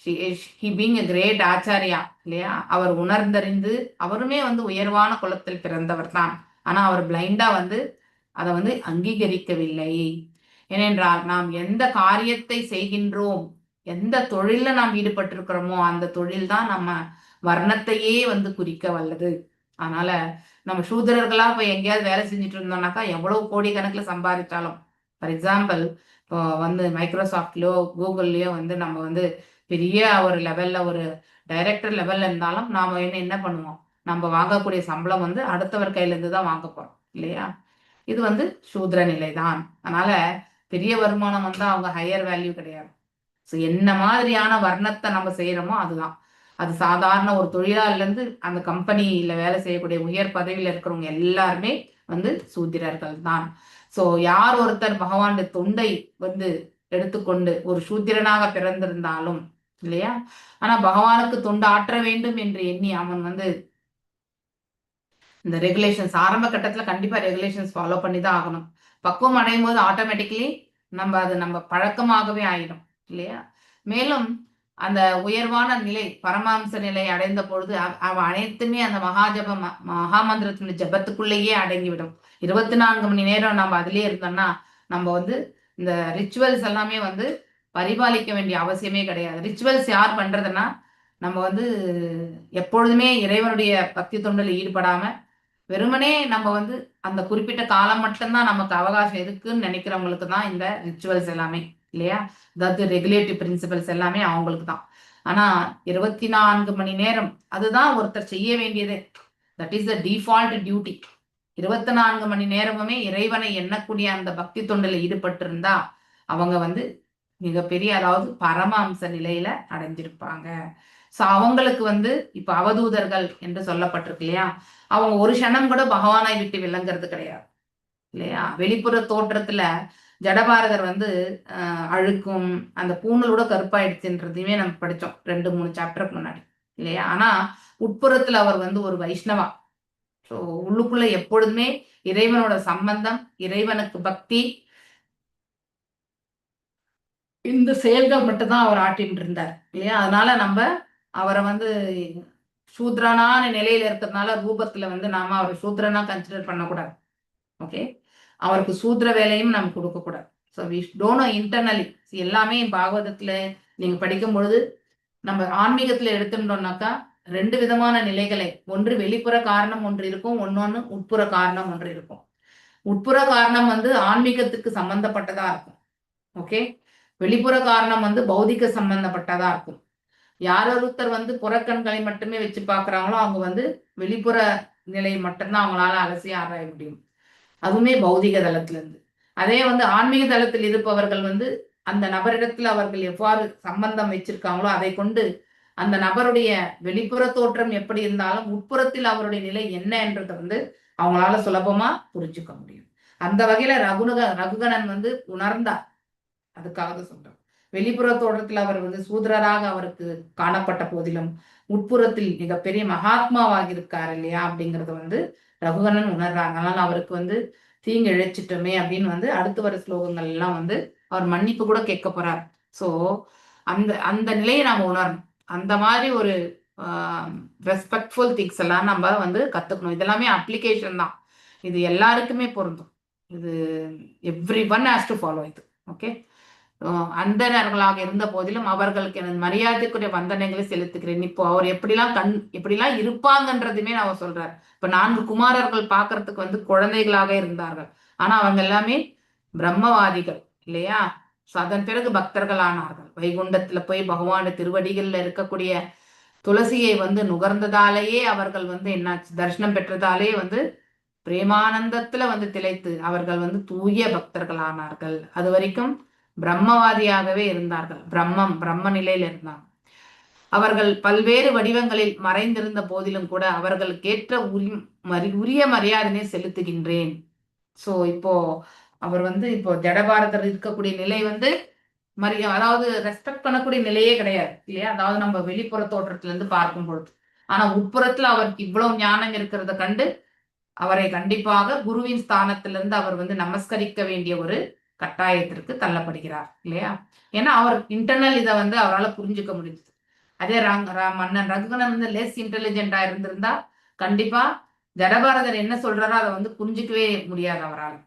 he being a great acharya இல்லையா, அவர் உணர்ந்தறிந்து அவருமே வந்து உயர்வான குலத்தில் பிறந்தவர் தான். ஆனா அவர் பிளைண்டா வந்து அதை வந்து அங்கீகரிக்கவில்லை. ஏனென்றால் நாம் எந்த காரியத்தை செய்கின்றோம், எந்த தொழில நாம் ஈடுபட்டிருக்கிறோமோ அந்த தொழில் தான் நம்ம வர்ணத்தையே வந்து குறிக்க வல்லது. அதனால நம்ம சூத்திரர்களா போய் எங்கேயாவது வேலை செஞ்சுட்டு இருந்தோம்னாக்கா எவ்வளவு கோடிக்கணக்கில் சம்பாதிச்சாலும், ஃபார் எக்ஸாம்பிள் இப்போ வந்து மைக்ரோசாஃப்ட்லயோ கூகுள்லயோ வந்து நம்ம வந்து பெரிய ஒரு லெவல்ல ஒரு டைரக்டர் லெவல்ல இருந்தாலும் நாம என்ன பண்ணுவோம், நம்ம வாங்கக்கூடிய சம்பளம் வந்து அடுத்தவர் கையில இருந்து தான் வாங்க போறோம் இல்லையா. இது வந்து சூத்ர நிலை தான். அதனால பெரிய வருமானம் வந்து அவங்க ஹையர் வேல்யூ கிடையாது. ஸோ என்ன மாதிரியான வர்ணத்தை நம்ம செய்யறோமோ அதுதான். அது சாதாரண ஒரு தொழிலாளர்ல இருந்து அந்த கம்பெனியில வேலை செய்யக்கூடிய உயர் பதவியில இருக்கிறவங்க எல்லாருமே வந்து சூத்திரர்கள் தான். ஸோ யார் ஒருத்தர் பகவானுடைய தொண்டை வந்து எடுத்துக்கொண்டு ஒரு சூத்திரனாக பிறந்திருந்தாலும் இல்லையா, ஆனா பகவானுக்கு தொண்டு ஆற்ற வேண்டும் என்று எண்ணி அவன் வந்து இந்த ரெகுலேஷன்ஸ் ஆரம்ப கட்டத்துல கண்டிப்பா ரெகுலேஷன்ஸ் ஃபாலோ பண்ணி தான் ஆகணும். பக்குவம் அடையும் போது ஆட்டோமேட்டிக்கலி நம்ம பழக்கமாகவே ஆயிடும் இல்லையா. மேலும் அந்த உயர்வான நிலை பரமாம்ச நிலை அடைந்த பொழுது அவ அனைத்துமே அந்த மகாமந்திரத்தினுடைய ஜபத்துக்குள்ளேயே அடங்கிவிடும். 24 மணி நேரம் நம்ம அதிலே இருந்தோம்னா நம்ம வந்து இந்த ரிச்சுவல்ஸ் எல்லாமே வந்து பரிபாலிக்க வேண்டிய அவசியமே கிடையாது. ரிச்சுவல்ஸ் யார் பண்றதுன்னா நம்ம வந்து எப்பொழுதுமே இறைவனுடைய பக்தி தொண்டில் ஈடுபடாம வெறுமனே நம்ம வந்து அந்த குறிப்பிட்ட காலம் மட்டும்தான் நமக்கு அவகாசம் இருக்குன்னு நினைக்கிறவங்களுக்கு தான் இந்த ரிச்சுவல்ஸ் எல்லாமே இல்லையா. அதாவது ரெகுலேட்டிவ் பிரின்சிபல்ஸ் எல்லாமே அவங்களுக்கு தான். ஆனா 24 மணி நேரம் அதுதான் ஒருத்தர் செய்ய வேண்டியதே. That is the default duty. 24 மணி நேரமுமே இறைவனை எண்ணக்கூடிய அந்த பக்தி தொண்டில் ஈடுபட்டு இருந்தா அவங்க வந்து மிகப்பெரிய அதாவது பரமாம்ச நிலையில அடைஞ்சிருப்பாங்க. ஸோ அவங்களுக்கு வந்து இப்ப அவதூதர்கள் என்று சொல்லப்பட்டிருக்கு இல்லையா, அவங்க ஒரு க்ஷணம் கூட பகவானை விட்டு விளங்குறது கிடையாது இல்லையா. வெளிப்புற தோற்றத்துல ஜடபாரதர் வந்து அழுக்கும் அந்த பூணலோட கருப்பாயிடுச்சுன்றதையுமே நம்ம படிச்சோம் 2-3 சாப்டருக்கு முன்னாடி இல்லையா. ஆனா உட்புறத்துல அவர் வந்து ஒரு வைஷ்ணவா. ஸோ உள்ளுக்குள்ள எப்பொழுதுமே இறைவனோட சம்பந்தம், இறைவனுக்கு பக்தி, இந்த செயல்கள் மட்டும்தான் அவர் ஆட்டிட்டு இருந்தார் இல்லையா. அதனால நம்ம அவரை வந்து சூத்ரனான நிலையில இருக்கிறதுனால ரூபத்துல வந்து நாம அவரை சூத்ரனா கன்சிடர் பண்ணக்கூடாது. ஓகே, அவருக்கு சூத்ர வேலையும் நம்ம கொடுக்க கூடாது. So we don't know internally எல்லாமே பாகவதத்துல நீங்க படிக்கும் பொழுது நம்ம ஆன்மீகத்துல எடுத்துட்டோம்னாக்கா 2 விதமான நிலைகளை, ஒன்று வெளிப்புற காரணம் ஒன்று இருக்கும், ஒன்னொன்னு உட்புற காரணம் ஒன்று இருக்கும். உட்புற காரணம் வந்து ஆன்மீகத்துக்கு சம்பந்தப்பட்டதா இருக்கும். ஓகே, வெளிப்புற காரணம் வந்து பௌதிக சம்பந்தப்பட்டதா இருக்கும். யார் ஒருத்தர் வந்து புறக்கண்களை மட்டுமே வச்சு பாக்குறாங்களோ அவங்க வந்து வெளிப்புற நிலை மட்டும்தான் அவங்களால அலசி ஆராய முடியும், அதுவுமே பௌதிக தளத்துல இருந்து. அதே வந்து ஆன்மீக தளத்தில் இருப்பவர்கள் வந்து அந்த நபரிடத்துல அவர்கள் எவ்வாறு சம்பந்தம் வச்சிருக்காங்களோ அதை கொண்டு அந்த நபருடைய வெளிப்புற தோற்றம் எப்படி இருந்தாலும் உட்புறத்தில் அவருடைய நிலை என்ன என்றதை வந்து அவங்களால சுலபமா புரிஞ்சுக்க முடியும். அந்த வகையில ரகுகணன் வந்து உணர்ந்தார். அதுக்காக சொல்றேன், வெளிப்புற தோற்றத்தில் அவர் வந்து சூத்ரராக அவருக்கு காணப்பட்ட போதிலும் உட்புறத்தில் மிகப்பெரிய மகாத்மாவாக இருக்காரு இல்லையா அப்படிங்கறது வந்து ரகுகணன் உணர்றாங்க. அதனால அவருக்கு வந்து தீங்கு இழைச்சிட்டோமே அப்படின்னு வந்து அடுத்து வர ஸ்லோகங்கள் எல்லாம் வந்து அவர் மன்னிப்பு கூட கேட்க போறார். ஸோ அந்த அந்த நிலையை நாம உணரணும். அந்த மாதிரி ஒரு ரெஸ்பெக்ட்ஃபுல் திங்ஸ் எல்லாம் நம்ம வந்து கத்துக்கணும். இதெல்லாமே அப்ளிகேஷன் தான், இது எல்லாருக்குமே பொருந்தும். இது every one has to follow இது. ஓகே, அந்தனர்களாக இருந்த போதிலும் அவர்களுக்கு எனது மரியாதைக்குரிய வந்தனைகளை செலுத்துகிறேன். இப்போ அவர் எப்படிலாம் இருப்பாங்கன்றதுமே அவர் சொல்றாரு. இப்ப 4 குமாரர்கள் பாக்குறதுக்கு வந்து குழந்தைகளாக இருந்தார்கள், ஆனா அவங்க எல்லாமே பிரம்மவாதிகள் இல்லையா. அதன் பிறகு பக்தர்கள் ஆனார்கள். வைகுண்டத்துல போய் பகவானுடைய திருவடிகள்ல இருக்கக்கூடிய துளசியை வந்து நுகர்ந்ததாலேயே அவர்கள் வந்து என்னாச்சு, தரிசனம் பெற்றதாலே வந்து பிரேமானந்தத்துல வந்து திளைத்து அவர்கள் வந்து தூய பக்தர்கள் ஆனார்கள். அது வரைக்கும் பிரம்மவாதியாகவே இருந்தார்கள், பிரம்ம நிலையில இருந்தாங்க. அவர்கள் பல்வேறு வடிவங்களில் மறைந்திருந்த போதிலும் கூட அவர்களுக்கேற்ற உரிய மரியாதையை செலுத்துகின்றேன். சோ இப்போ அவர் வந்து இப்போ ஜடபாரதர் இருக்கக்கூடிய நிலை வந்து அதாவது ரெஸ்பெக்ட் பண்ணக்கூடிய நிலையே கிடையாது இல்லையா. அதாவது நம்ம வெளிப்புற தோற்றத்துல இருந்து பார்க்கும் பொழுது, ஆனா உட்புறத்துல அவருக்கு இவ்வளவு ஞானம் இருக்கிறத கண்டு அவரை கண்டிப்பாக குருவின் ஸ்தானத்திலிருந்து அவர் வந்து நமஸ்கரிக்க வேண்டிய ஒரு கட்டாயத்திற்கு தள்ளப்படுகிறார் இல்லையா. ஏன்னா அவர் இன்டர்னல் இதை வந்து அவரால் புரிஞ்சுக்க முடியுது. அதே மன்னன் ரகுகணன் வந்து லெஸ் இன்டெலிஜென்டா இருந்திருந்தா கண்டிப்பா ஜடபாரதர் என்ன சொல்றாரோ அதை வந்து புரிஞ்சுக்கவே முடியாது அவரால்.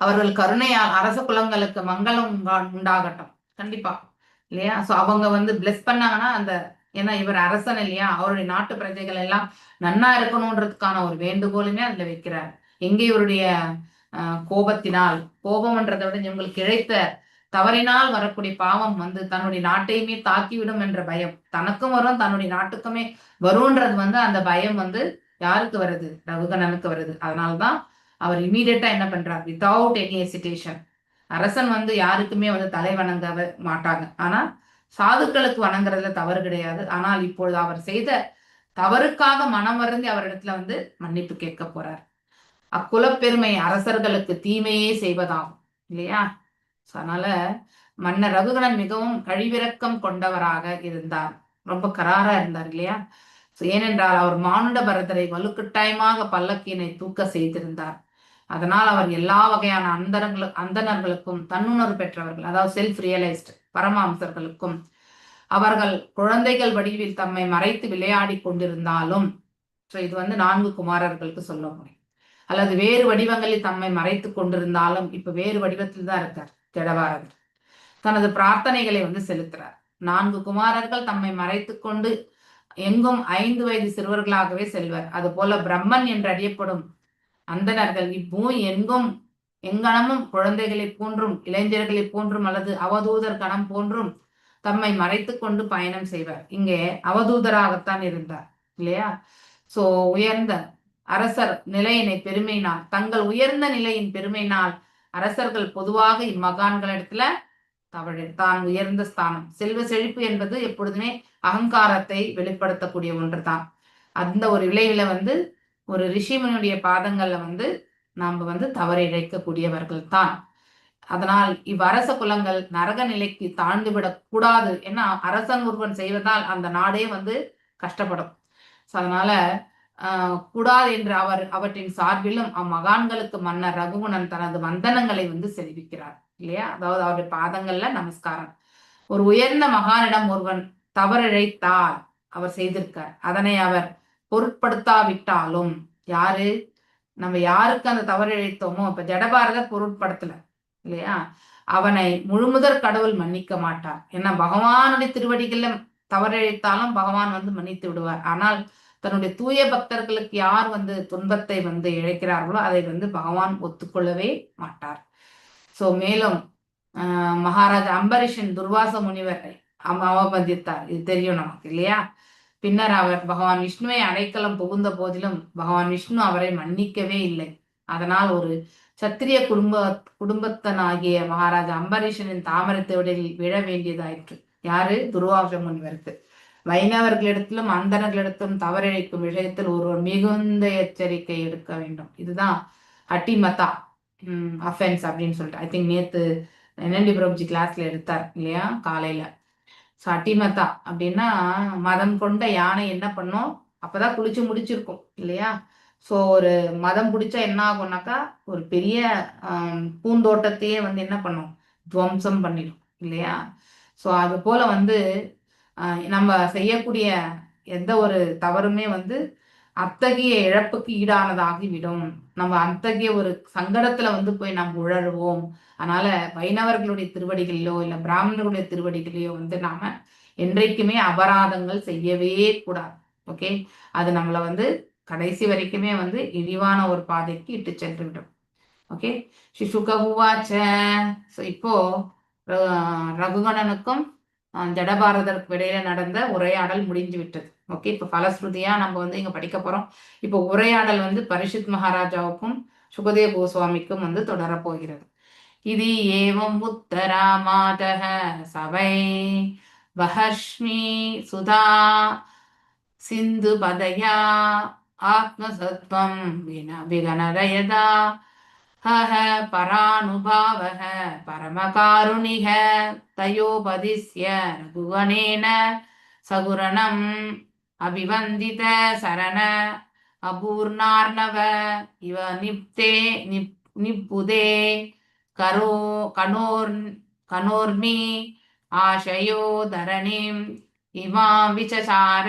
அவர்கள் கருணையால் அரச குலங்களுக்கு மங்களம் உண்டாகட்டும் கண்டிப்பா இல்லையா. சோ அவங்க வந்து பிளெஸ் பண்ணாங்கன்னா அந்த, ஏன்னா இவர் அரசன் இல்லையா, அவருடைய நாட்டு பிரஜைகள் எல்லாம் நன்னா இருக்கணும்ன்றதுக்கான ஒரு வேண்டுகோளுமே அதுல வைக்கிறார். எங்கே இவருடைய கோபத்தினால், கோபம்ன்றதை விட இவங்களுக்கு இழைத்த தவறினால் வரக்கூடிய பாவம் வந்து தன்னுடைய நாட்டையுமே தாக்கிவிடும் என்ற பயம் தனக்கும் வரும், தன்னுடைய நாட்டுக்குமே வரும்ன்றது வந்து அந்த பயம் வந்து யாருக்கு வருது, ரகுகணனுக்கு வருது. அதனால்தான் அவர் இமீடியட்டா என்ன பண்றார், வித்தவுட் எனி ஹெசிடேஷன். அரசன் வந்து யாருக்குமே வந்து தலை வணங்க மாட்டாங்க, ஆனா சாதுக்களுக்கு வணங்குறதுல தவறு கிடையாது. ஆனால் இப்பொழுது அவர் செய்த தவறுக்காக மனம் வருந்தி அவரிடத்துல வந்து மன்னிப்பு கேட்க போறார். அக்குலப்பெருமை அரசர்களுக்கு தீமையே செய்வதாகும் இல்லையா. அதனால மன்னர் ரகுகணன் மிகவும் கழிவிறக்கம் கொண்டவராக இருந்தார், ரொம்ப கராரா இருந்தார் இல்லையா. ஏனென்றால் அவர் மானுட பரதரை வலுக்கட்டாயமாக பல்லக்கினை தூக்க செய்திருந்தார். அதனால் அவர் எல்லா வகையான அந்தணர்களுக்கும் தன்னுணர்வு பெற்றவர்கள், அதாவது செல்ஃப் ரியலைஸ்ட் பரமாம்சர்களுக்கும் அவர்கள் குழந்தைகள் வடிவில் தம்மை மறைத்து விளையாடி கொண்டிருந்தாலும், இது வந்து 4 குமாரர்களுக்கு சொல்ல முடியும், அல்லது வேறு வடிவங்களில் தம்மை மறைத்து கொண்டிருந்தாலும், இப்ப வேறு வடிவத்தில் தான் இருக்கார் ஜடபாரதர். தனது பிரார்த்தனைகளை வந்து செலுத்துறார். 4 குமாரர்கள் தம்மை மறைத்து கொண்டு எங்கும் 5 வயது சிறுவர்களாகவே செல்வர். அது போல பிரம்மன் என்று அறியப்படும் அந்தணர்கள் இப்பூமி எங்கனமும் குழந்தைகளை போன்றும் இளைஞர்களை போன்றும் அல்லது அவதூதர் கணம் போன்றும் தம்மை மறைத்து கொண்டு பயணம் செய்வர். இங்கே அவதூதராகத்தான் இருந்தார் இல்லையா. சோ உயர்ந்த அரசர் நிலையினை பெருமையினால், தங்கள் உயர்ந்த நிலையின் பெருமையினால் அரசர்கள் பொதுவாக இம்மகான்களிடத்துல தான் உயர்ந்த ஸ்தானம், செல்வ செழிப்பு என்பது எப்பொழுதுமே அகங்காரத்தை வெளிப்படுத்தக்கூடிய ஒன்று தான். அந்த ஒரு விளைவுல வந்து ஒரு ரிஷிமுனுடைய பாதங்கள்ல வந்து நாம வந்து தவறு இழைக்கக்கூடியவர்கள் தான். அதனால் இவ்வரச குலங்கள் நரக நிலைக்கு தாழ்ந்து விடக் கூடாது. ஏன்னா அரசன் ஒருவன் செய்வதால் அந்த நாடே வந்து கஷ்டப்படும். அதனால கூடாது என்று அவற்றின் சார்பிலும் அம்மகான்களுக்கு மன்னர் ரகுகுணன் தனது வந்தனங்களை வந்து செலுவிக்கிறார் இல்லையா. அதாவது அவருடைய பாதங்கள்ல நமஸ்காரம். ஒரு உயர்ந்த மகானிடம் ஒருவன் தவறிழைத்தால் அவர் செய்திருக்கார், அதனை அவர் பொருட்படுத்தாவிட்டாலும், யாரு நம்ம யாருக்கு அந்த தவறு இழைத்தோமோ, இப்ப ஜடபாரதர் பொருட்படுத்தல இல்லையா, அவனை முழுமுதற் கடவுள் மன்னிக்க மாட்டார். ஏன்னா பகவானுடைய திருவடிகள்ல தவறிழைத்தாலும் பகவான் வந்து மன்னித்து விடுவார். ஆனால் தன்னுடைய தூய பக்தர்களுக்கு யார் வந்து துன்பத்தை வந்து இழைக்கிறார்களோ அதை வந்து பகவான் ஒத்துக்கொள்ளவே மாட்டார். சோ மேலும் மகாராஜா அம்பரீஷன் துர்வாச முனிவரை அவமதித்தார், இது தெரியும் நமக்கு இல்லையா. பின்னர் அவர் பகவான் விஷ்ணுவை அடைக்கலம் புகுந்த போதிலும் பகவான் விஷ்ணு அவரை மன்னிக்கவே இல்லை. அதனால் ஒரு சத்திரிய குடும்பத்தனாகிய மகாராஜா அம்பரீஷனின் தாமரத்தோடில் விழ வேண்டியதாயிற்று. யாரு, துர்வாச முனிவருக்கு. வைணவர்களிடத்திலும் அந்தணர்களிடத்திலும் தவறிழைக்கும் விஷயத்தில் ஒருவர் மிகுந்த எச்சரிக்கை எடுக்க வேண்டும். இதுதான் அட்டிமதா அஃபென்ஸ் அப்படின்னு சொல்லிட்டு ஐ திங்க் நேத்து NND பிரபுஜி கிளாஸ்ல எடுத்தார் இல்லையா காலையில. ஸோ அட்டிமதா அப்படின்னா மதம் கொண்ட யானை என்ன பண்ணும், அப்பதான் குளிச்சு முடிச்சிருக்கும் இல்லையா. ஸோ ஒரு மதம் பிடிச்சா என்ன ஆகும்னாக்கா ஒரு பெரிய பூந்தோட்டத்தையே வந்து என்ன பண்ணும், துவம்சம் பண்ணிடும் இல்லையா. ஸோ அது போல வந்து நம்ம செய்யக்கூடிய எந்த ஒரு தவறுமே வந்து அத்தகைய இழப்புக்கு ஈடானதாகிவிடும். நம்ம அத்தகைய ஒரு சங்கடத்துல வந்து போய் நம்ம உழறுவோம். அதனால வைணவர்களுடைய திருவடிகளிலோ இல்ல பிராமணர்களுடைய திருவடிகளிலோ வந்து நாம என்றைக்குமே அபராதங்கள் செய்யவே கூடாது. ஓகே, அது நம்மளை வந்து கடைசி வரைக்குமே வந்து இழிவான ஒரு பாதைக்கு இட்டு சென்று விடும். ஓகே, சுகவுவாச்ச. இப்போ ரகுகணனுக்கும் ஜடபாரதருக்கு இடையில நடந்த உரையாடல் முடிஞ்சு விட்டது. ஓகே, இப்ப பலஸ்ருதியா நம்ம வந்து இங்க படிக்க போறோம். இப்போ உரையாடல் வந்து பரிஷித் மகாராஜாவுக்கும் சுகதேவ கோஸ்வாமிக்கும் வந்து தொடரப்போகிறது. இது ஏவம் உத்தரா மாதஹ சபை வஹர்ஷ்மி சுதா சிந்து பதயா ஆத்மசத்வம் விகனதயதா ஹஹ பரானுபாவஹ பரமகாருணிஹ தயோபதிஸ்ய ரகுவனேன சகுரணம் அபிவந்தித சரண அபூர்ணார்ணவ இவ நிப்புதே கனோர்மி ஆஷயோ தரணிம் இமாம் விசசார.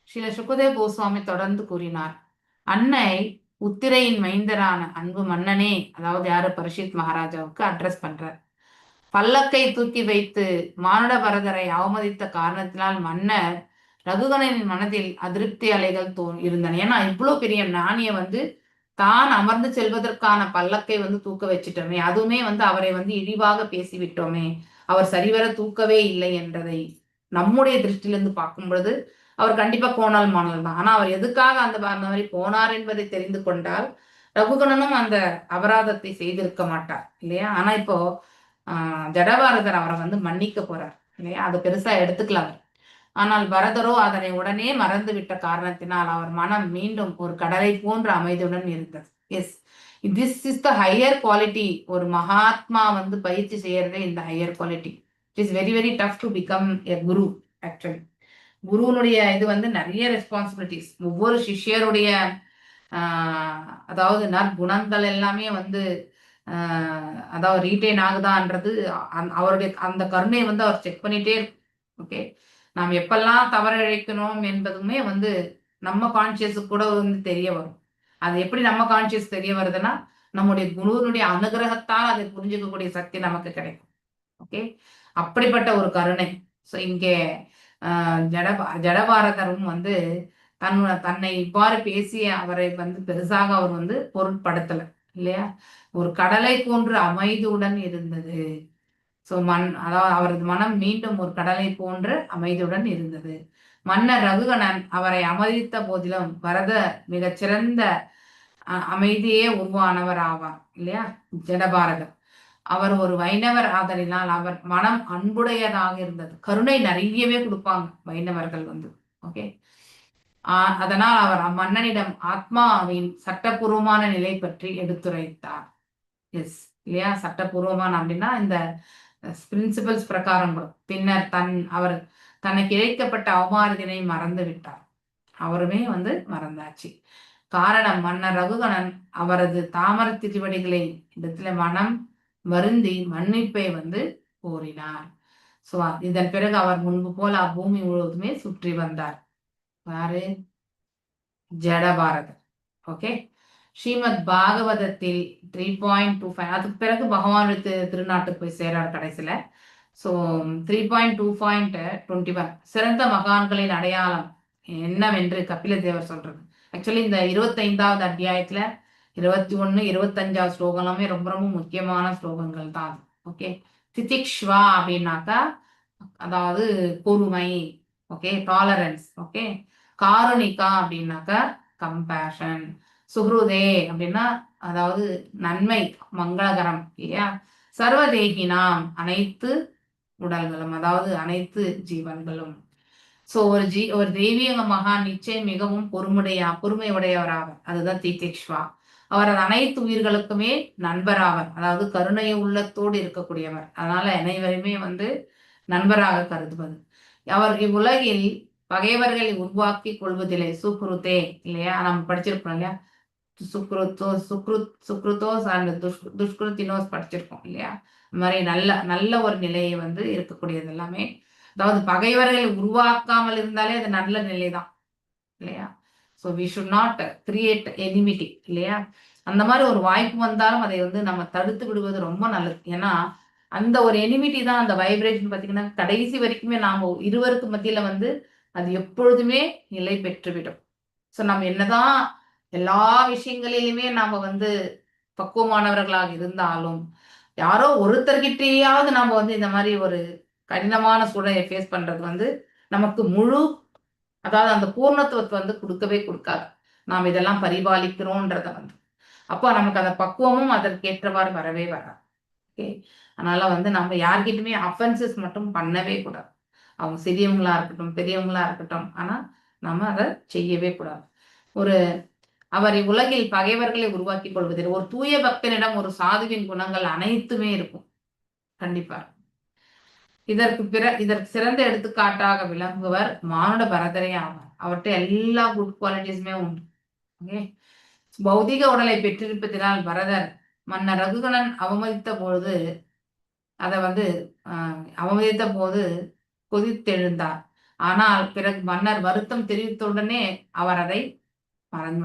ஸ்ரீல சுகதேவ் கோஸ்வாமி தொடர்ந்து கூறினார், அன்னை உத்திரையின் மைந்தரான அன்பு மன்னனே, அதாவது யாரு, பரீட்சித் மகாராஜாவுக்கு அட்ரஸ் பண்றார். பல்லக்கை தூக்கி வைத்து மானுட பரதரை அவமதித்த காரணத்தினால் மன்னர் ரகுகணனின் மனதில் அதிருப்தி அலைகள் இருந்தன. ஏன்னா இவ்வளவு பெரிய ஞானிய வந்து தான் அமர்ந்து செல்வதற்கான பல்லக்கை வந்து தூக்க வச்சுட்டோமே, அதுவுமே வந்து அவரை வந்து இழிவாக பேசிவிட்டோமே, அவர் சரிவர தூக்கவே இல்லை என்றதை நம்முடைய திருஷ்டிலிருந்து பார்க்கும் பொழுது அவர் கண்டிப்பா கோணல் மாணல் தான். ஆனா அவர் எதுக்காக அந்த மாதிரி போனார் என்பதை தெரிந்து கொண்டால் ரகுகணனும் அந்த அபராதத்தை செய்திருக்க மாட்டார் இல்லையா. ஆனா இப்போ ஜடபாரதர் அவரை வந்து மன்னிக்க போறார் இல்லையா, அது பெருசா எடுத்துக்கலாம். ஆனால் பரதரோ அதனை உடனே மறந்து விட்ட காரணத்தினால் அவர் மனம் மீண்டும் ஒரு கடலை போன்ற அமைதியுடன் இருந்தது. Yes, this is the higher quality. ஒரு மகாத்மா வந்து பயிற்சி செய்யறதே இந்த higher quality. It is very very tough to become a guru. Actually குருனுடைய இது வந்து நிறைய ரெஸ்பான்சிபிலிட்டிஸ். ஒவ்வொரு சிஷ்யருடைய அதாவது நற்குணங்கள் எல்லாமே வந்து அதாவது ரீட்டைன் ஆகுதான்றது அவருடைய அந்த கருணையை வந்து அவர் செக் பண்ணிட்டே இருக்கும். ஓகே, நாம் எப்பெல்லாம் தவற இழைக்கணும் என்பதுமே வந்து நம்ம கான்சியஸுக்கு கூட வந்து தெரிய வரும். அது எப்படி நம்ம கான்சியஸ் தெரிய வருதுன்னா, நம்முடைய குருனுடைய அனுகிரகத்தால் அதை புரிஞ்சுக்கக்கூடிய சக்தி நமக்கு கிடைக்கும். ஓகே, அப்படிப்பட்ட ஒரு கருணை. ஸோ இங்கே ஜடபாரதரும் வந்து தன்னை இவ்வாறு பேசிய அவரை வந்து பெருசாக அவர் வந்து பொருட்படுத்தல இல்லையா. ஒரு கடலை போன்று அமைதியுடன் இருந்தது. ஸோ அதாவது அவரது மனம் மீண்டும் ஒரு கடலை போன்று அமைதியுடன் இருந்தது. மன்னர் ரகுகணன் அவரை அமைதித்த போதிலும் பரத மிகச்சிறந்த அமைதியே உருவானவர் ஆவார் இல்லையா. ஜடபாரதர் அவர் ஒரு வைணவர் ஆதலினால் அவர் மனம் அன்புடையதாக இருந்தது. கருணை நிறையவே கொடுப்பாங்க வைணவர்கள் வந்து. ஓகே, அதனால் அவர் மன்னனிடம் ஆத்மாவின் சட்டபூர்வமான நிலை பற்றி எடுத்துரைத்தார். எஸ் இல்லையா, சட்டபூர்வமான அப்படின்னா இந்த பிரின்சிபல்ஸ் பிரகாரம். பின்னர் அவர் தனக்கு இழைக்கப்பட்ட அவமானத்தினை மறந்து விட்டார். அவருமே வந்து மறந்தாச்சு. காரணம், மன்னர் ரகுகணன் அவரது தாமர திருவடிகளை இடத்துல மனம் வருந்தி மன்னிப்பை வந்து கோரினார். சோ இதன் பிறகு அவர் முன்பு போல பூமி முழுவதுமே சுற்றி வந்தார். யாரு? ஜடபாரதர். ஓகே, ஸ்ரீமத் பாகவதத்தில் 3.25 அதுக்கு பிறகு பகவான் திருநாட்டுக்கு போய் சேரார் கடைசியில. ஸோ 3.2.21 சிறந்த மகான்களின் அடையாளம் என்னவென்று கபில தேவர் சொல்றது. ஆக்சுவலி இந்த 25வது அத்தியாயத்துல 21, 25வது ஸ்லோகமே ரொம்ப ரொம்ப முக்கியமான ஸ்லோகங்கள் தான். ஓகே, திதிக்ஷ்வா அப்படின்னாக்கா அதாவது பொறுமை. Okay, tolerance. ஓகே, காருணிகா அப்படின்னாக்கா கம்பேஷன். சுஹ்ருதே அப்படின்னா அதாவது நன்மை, மங்களகரம் இல்லையா. சர்வதேகினாம் அனைத்து உடல்களும், அதாவது அனைத்து ஜீவன்களும். சோ ஒரு தெய்வீக மகான் நிச்சயம் மிகவும் பொறுமை உடையவராவர். அதுதான் தீதிக்ஷ்வா. அவர் அனைத்து உயிர்களுக்குமே நண்பராவர், அதாவது கருணைய உள்ளத்தோடு இருக்கக்கூடியவர். அதனால அனைவருமே வந்து நண்பராக கருதுவது. அவர் இவ்வுலகில் பகைவர்களை உருவாக்கி கொள்வதில்லை. சுக்ருதே இல்லையா, நம்ம படிச்சிருக்கோம் இல்லையா. சுக்ருத்தோஸ் அண்ட் துஷ்கிருத்தினோஸ் படிச்சிருக்கோம் இல்லையா. இந்த மாதிரி நல்ல ஒரு நிலையை வந்து இருக்கக்கூடியது எல்லாமே. அதாவது பகைவர்களை உருவாக்காமல் இருந்தாலே அது நல்ல நிலைதான் இல்லையா. So we should not create enmity இல்லையா. அந்த மாதிரி ஒரு வாய்ப்பு வந்தாலும் அதை வந்து நம்ம தடுத்து விடுவது ரொம்ப நல்லது. ஏன்னா அந்த ஒரு எனிமிட்டி தான் அந்த வைப்ரேஷன் பார்த்தீங்கன்னா கடைசி வரைக்குமே நாம இருவருக்கு மத்தியில வந்து அது எப்பொழுதுமே நிலை பெற்றுவிடும். ஸோ நம்ம என்னதான் எல்லா விஷயங்களிலுமே நாம வந்து பக்குவமானவர்களாக இருந்தாலும் யாரோ ஒருத்தர்கிட்டயாவது நாம வந்து இந்த மாதிரி ஒரு கடினமான சூழலை ஃபேஸ் பண்றது வந்து நமக்கு அதாவது அந்த பூர்ணத்துவத்தை வந்து கொடுக்கவே கொடுக்காது. நாம் இதெல்லாம் பரிபாலிக்கிறோன்றத வந்து அப்போ நமக்கு அந்த பக்குவமும் அதற்கேற்றவாறு வரவே வராது. ஓகே, அதனால வந்து நம்ம யார்கிட்டயுமே அஃபென்சஸ் மட்டும் பண்ணவே கூடாது. அவங்க சிறியவங்களா இருக்கட்டும் பெரியவங்களா இருக்கட்டும், ஆனா நம்ம அதை செய்யவே கூடாது. அவர் உலகில் பகைவர்களை உருவாக்கி கொள்வதில் ஒரு தூய பக்தனிடம் ஒரு சாதுவின் குணங்கள் அனைத்துமே இருக்கும் கண்டிப்பா. இதற்கு சிறந்த எடுத்துக்காட்டாக விளங்குவர் மானுட பரதரே ஆவார். அவர்கிட்ட எல்லா குட் குவாலிட்டிஸுமே உண்டு. ஓகே, பௌதிக உடலை பெற்றிருப்பதினால் பரதர் மன்னர் ரகுகணன் அவமதித்த பொழுது அதை வந்து அவமதித்த போது கொதித்தெழுந்தார். ஆனால் பிறகு மன்னர் வருத்தம் தெரிவித்தவுடனே அவர் அதை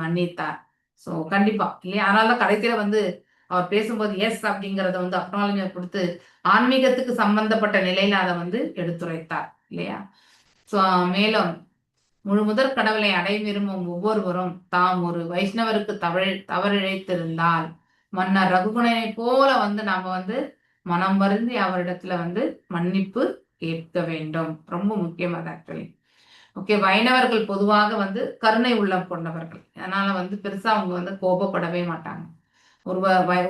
மன்னித்தார். ஸோ கண்டிப்பா இல்லையா? அதனால கடைசியில வந்து அவர் பேசும்போது எஸ் அப்படிங்கறத வந்து அக்னாலஜ்மெண்ட் கொடுத்து ஆன்மீகத்துக்கு சம்பந்தப்பட்ட நிலையில அதை வந்து எடுத்துரைத்தார் இல்லையா? ஸோ மேலும் முழு முதற் கடவுளை அடைய விரும்பும் ஒவ்வொருவரும் தாம் ஒரு வைஷ்ணவருக்கு தவறிழைத்திருந்தால் மன்னர் ரகுகுணனை போல வந்து நாம வந்து மனம் வருந்தி அவரிடத்துல வந்து மன்னிப்பு கேட்க வேண்டும். ரொம்ப முக்கியம் அது ஆக்சுவலி. ஓகே, வைணவர்கள் பொதுவாக வந்து கருணை உள்ளம் கொண்டவர்கள். அதனால வந்து பெருசா அவங்க வந்து கோபப்படவே மாட்டாங்க.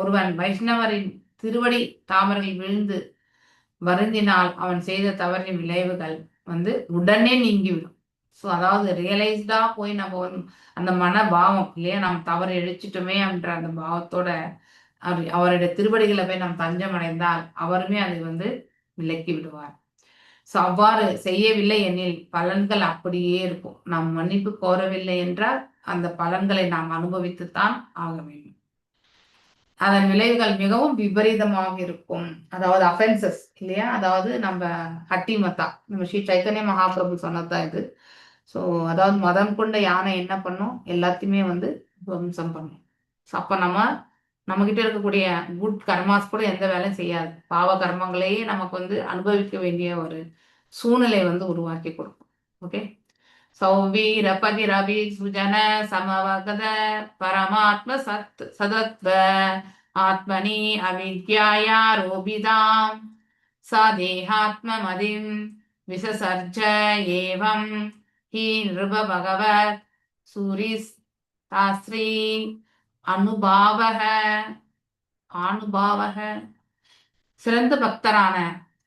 ஒருவன் வைஷ்ணவரின் திருவடி தாமரையில் விழுந்து வருந்தினால் அவன் செய்த தவறின் விளைவுகள் வந்து உடனே நீங்கிவிடும். ஸோ அதாவது ரியலைஸ்டா போய் நம்ம வந்து அந்த மனபாவம் இல்லையா, நாம் தவறு இழைச்சிட்டோமே என்ற அந்த பாவத்தோட அவருடைய திருவடிகளை போய் நாம் தஞ்சம் அடைந்தால் அவருமே அதை வந்து விலக்கி விடுவார். ஸோ அவ்வாறு செய்யவில்லை எனில் பலன்கள் அப்படியே இருக்கும். நாம் மன்னிப்பு கோரவில்லை என்றால் அந்த பலன்களை நாம் அனுபவித்துத்தான் ஆக வேண்டும். அதன் விளைவுகள் மிகவும் விபரீதமாக இருக்கும். அதாவது அஃபென்சஸ் இல்லையா, அதாவது நம்ம ஹட்டிமத்தா, நம்ம ஸ்ரீ சைத்தன்ய மகாபிரபு சொன்னதுதான் இது. ஸோ அதாவது மதம் கொண்ட யானை என்ன பண்ணும், எல்லாத்தையுமே வந்து துவம்சம் பண்ணும். ஸோ அப்ப நம்ம கிட்ட இருக்கக்கூடிய குட் கர்மாஸ் கூட எந்த வேலையும் செய்யாது. பாவ கர்மங்களையே நமக்கு வந்து அனுபவிக்க வேண்டிய ஒரு சூழ்நிலை வந்து உருவாக்கி கொடுக்கும். ஓகே, சௌவீர பதிரவி சுஜன சமவகத பரமாத்ம சதத்வ ஆத்மனி அவித்யாயா ரோபிதாம் சதேஹாத்ம மதிம் விசசர்ஜ ஏவம் ஹி நிருப பகவத் சூரிஸ் தாஸ்ரீ அனுபாவக. சிறந்த பக்தரான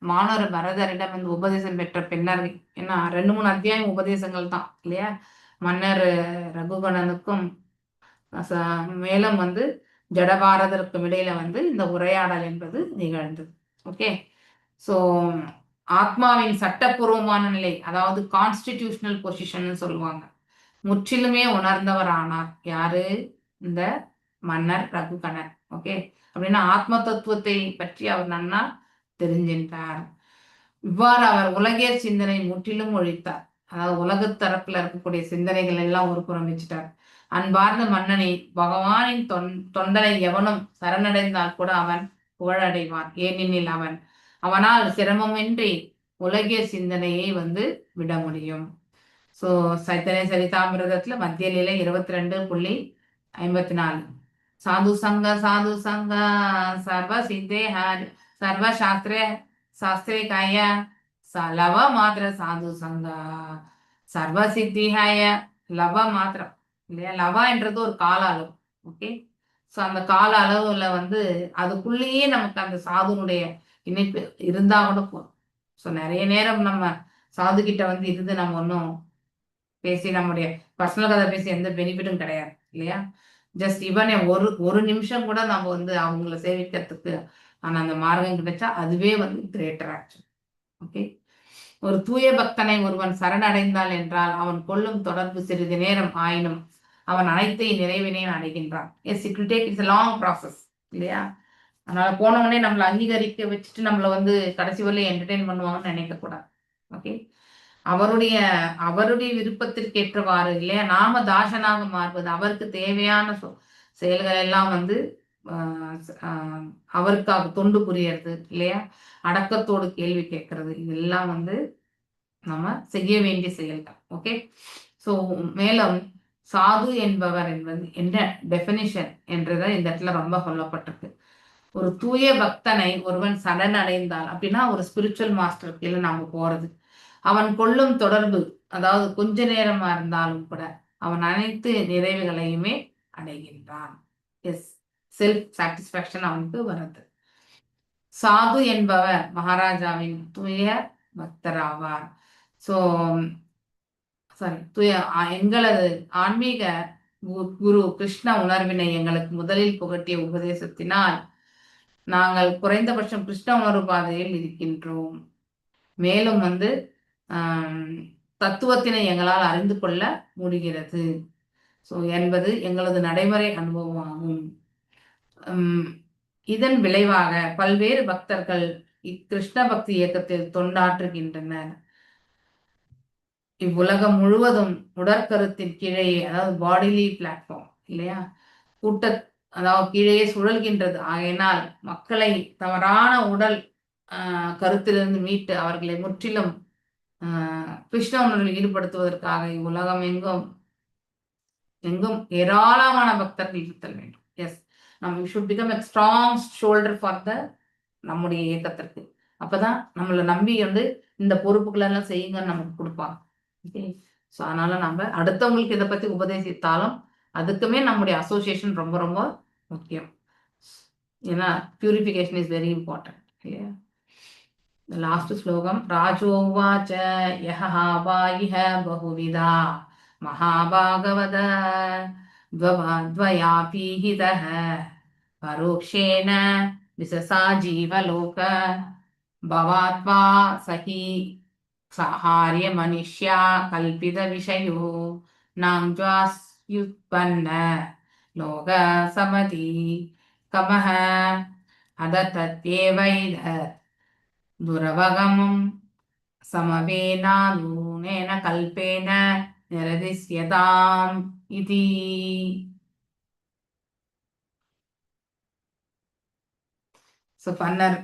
மாணவர் பரதரிடம் இந்த உபதேசம் பெற்ற பின்னர், ஏன்னா 2-3 அத்தியாயம் உபதேசங்கள் தான் இல்லையா, மன்னர் ரகுகணனுக்கும் மேலும் வந்து ஜடபாரதருக்கும் இடையில வந்து இந்த உரையாடல் என்பது நிகழ்ந்தது. ஓகே, ஸோ ஆத்மாவின் சட்டப்பூர்வமான நிலை, அதாவது கான்ஸ்டிடியூஷனல் பொசிஷன் சொல்லுவாங்க, முற்றிலுமே உணர்ந்தவர் ஆனார். யாரு? இந்த மன்னர் ரகுகணன். ஓகே, அப்படின்னா ஆத்ம தத்துவத்தை பற்றி அவர் நன்னா தெரிஞ்சின்றார். இவ்வாறு அவர் உலகியல் சிந்தனை முற்றிலும் ஒழித்தார். அதாவது உலக தரப்புல இருக்கக்கூடிய சிந்தனைகள் எல்லாம் ஒரு புறம் வச்சுட்டார். அன்பார்ந்த மன்னனை, பகவானின் தொண்டனை எவனும் சரணடைந்தால் கூட அவன் புகழடைவான். ஏனெனில் அவனால் சிரமமின்றி உலகிய சிந்தனையை வந்து விட முடியும். ஸோ சைத்தன்ய சரிதாமிரதத்துல மத்திய நிலை 22.54 சாது சங்க சர்வ சித்தே சர்வ சாஸ்திரே காய லவ மாத்திர சாது சங்க சர்வ சித்திஹாய. லவ மாத்திரம் இல்லையா, லவா என்றது ஒரு கால அளவு. ஓகே, ஸோ அந்த கால அளவுல வந்து அதுக்குள்ளேயே நமக்கு அந்த சாதுனுடைய இணைப்பு இருந்தா கூட போதும். ஸோ நிறைய நேரம் நம்ம சாது கிட்ட வந்து இருந்து நம்ம ஒன்றும் பேசி நம்முடைய பர்சனல் கதை பேசி எந்த பெனிஃபிட்டும் கிடையாது இல்லையா. ஜஸ்ட் ஈவன் ஒரு நிமிஷம் கூட நம்ம வந்து அவங்கள சேவிக்கிறதுக்கு அந்த மார்க்கம் கிடைச்சா அதுவே வந்து கிரேட்டர் ஆக்ஷன். ஓகே, ஒரு தூய பக்தனை ஒருவன் சரணடைந்தால் என்றால் அவன் கொள்ளும் தொடர்பு சிறிது நேரம் ஆயினும் அவன் அனைத்தையும் நிறைவினையும் அடைகின்றான். Yes, it will take, it's a long process இல்லையா. அதனால போனவனே நம்மளை அங்கீகரிக்க வச்சுட்டு நம்மளை வந்து கடைசி வரையும் என்டர்டெயின் பண்ணுவாங்கன்னு நினைக்க கூடாது. ஓகே, அவருடைய விருப்பத்திற்கு ஏற்றவாறு இல்லையா நாம தாசனாக மாறுவது, அவருக்கு தேவையான செயல்கள் எல்லாம் வந்து அவருக்காக தொண்டு புரியறது இல்லையா, அடக்கத்தோடு கேள்வி கேட்கறது, இதெல்லாம் வந்து நம்ம செய்ய வேண்டிய செயல்கள். ஓகே, ஸோ மேலும் சாது என்பவர் என்பது என்ன டெஃபினிஷன் என்றதை இந்த இடத்துல ரொம்ப சொல்லப்பட்டிருக்கு. ஒரு தூய பக்தனை ஒருவன் சரணடைந்தால் அப்படின்னா ஒரு ஸ்பிரிச்சுவல் மாஸ்டர் கீழே நாம போறது, அவன் கொள்ளும் தொடர்பு, அதாவது கொஞ்ச நேரமா இருந்தாலும் கூட அவன் அனைத்து நிறைவுகளையுமே அடைகின்றான். எஸ், செல்ஃப் சாட்டிஸ்பாக்சன் அவனுக்கு வருது. சாது என்பவர் மகாராஜாவின் தூய பக்தர் ஆவார். ஸோ எங்களது ஆன்மீக குரு கிருஷ்ண உணர்வினை எங்களுக்கு முதலில் புகட்டிய உபதேசத்தினால் நாங்கள் குறைந்தபட்சம் கிருஷ்ண உணர்வு பாதையில் இருக்கின்றோம். மேலும் வந்து தத்துவத்தினை எங்களால் அறிந்து கொள்ள முடிகிறது. ஸோ என்பது எங்களது நடைமுறை அனுபவமாகும். இதன் விளைவாக பல்வேறு பக்தர்கள் கிருஷ்ண பக்தி இயக்கத்தில் தொண்டாற்றுகின்றனர். இவ்வுலகம் முழுவதும் உடற்கருத்தின் கீழே, அதாவது பாடிலி பிளாட்ஃபார்ம் இல்லையா, கூட்ட அதாவது கீழே சுழல்கின்றது. ஆகையினால் மக்களை தவறான உடல் கருத்திலிருந்து மீட்டு அவர்களை முற்றிலும் கிருஷ்ண உணர்வில் ஈடுபடுத்துவதற்காக இவ்வுலகம் எங்கும் எங்கும் ஏராளமான பக்தர்கள் இருத்தல் வேண்டும். எஸ், நம்ம should become a strong shoulder for the நம்முடைய இயக்கத்திற்கு. அப்பதான் நம்மளை நம்பி வந்து இந்த பொறுப்புகள் எல்லாம் செய்யுங்கன்னு நமக்கு கொடுப்பாங்க. ஓகே, ஸோ அதனால நம்ம அடுத்தவங்களுக்கு இதை பத்தி உபதேசித்தாலும் அதுக்குமே நம்முடைய அசோசியேஷன் ரொம்ப ரொம்ப முக்கியம். ஏன்னா பியூரிஃபிகேஷன் இஸ் வெரி இம்பார்ட்டன்ட் இல்லையா. லாஸ்ட் ஸ்லோகம். ராஜோவாச்ச யஹ வாயிஹ பகுவிதா மகாபாகவத द्वया पीहितः परोक्षेण विससा जीवलोक भवात्मा सही साहार्य मनुष्या कल्पित विषयो नांज्वास्युत्पन्न लोक समति कमः अदतत्येवैद दुरवगमं समवेनानूनेन कल्पेन निरदिश्यताम् इति. ஸோ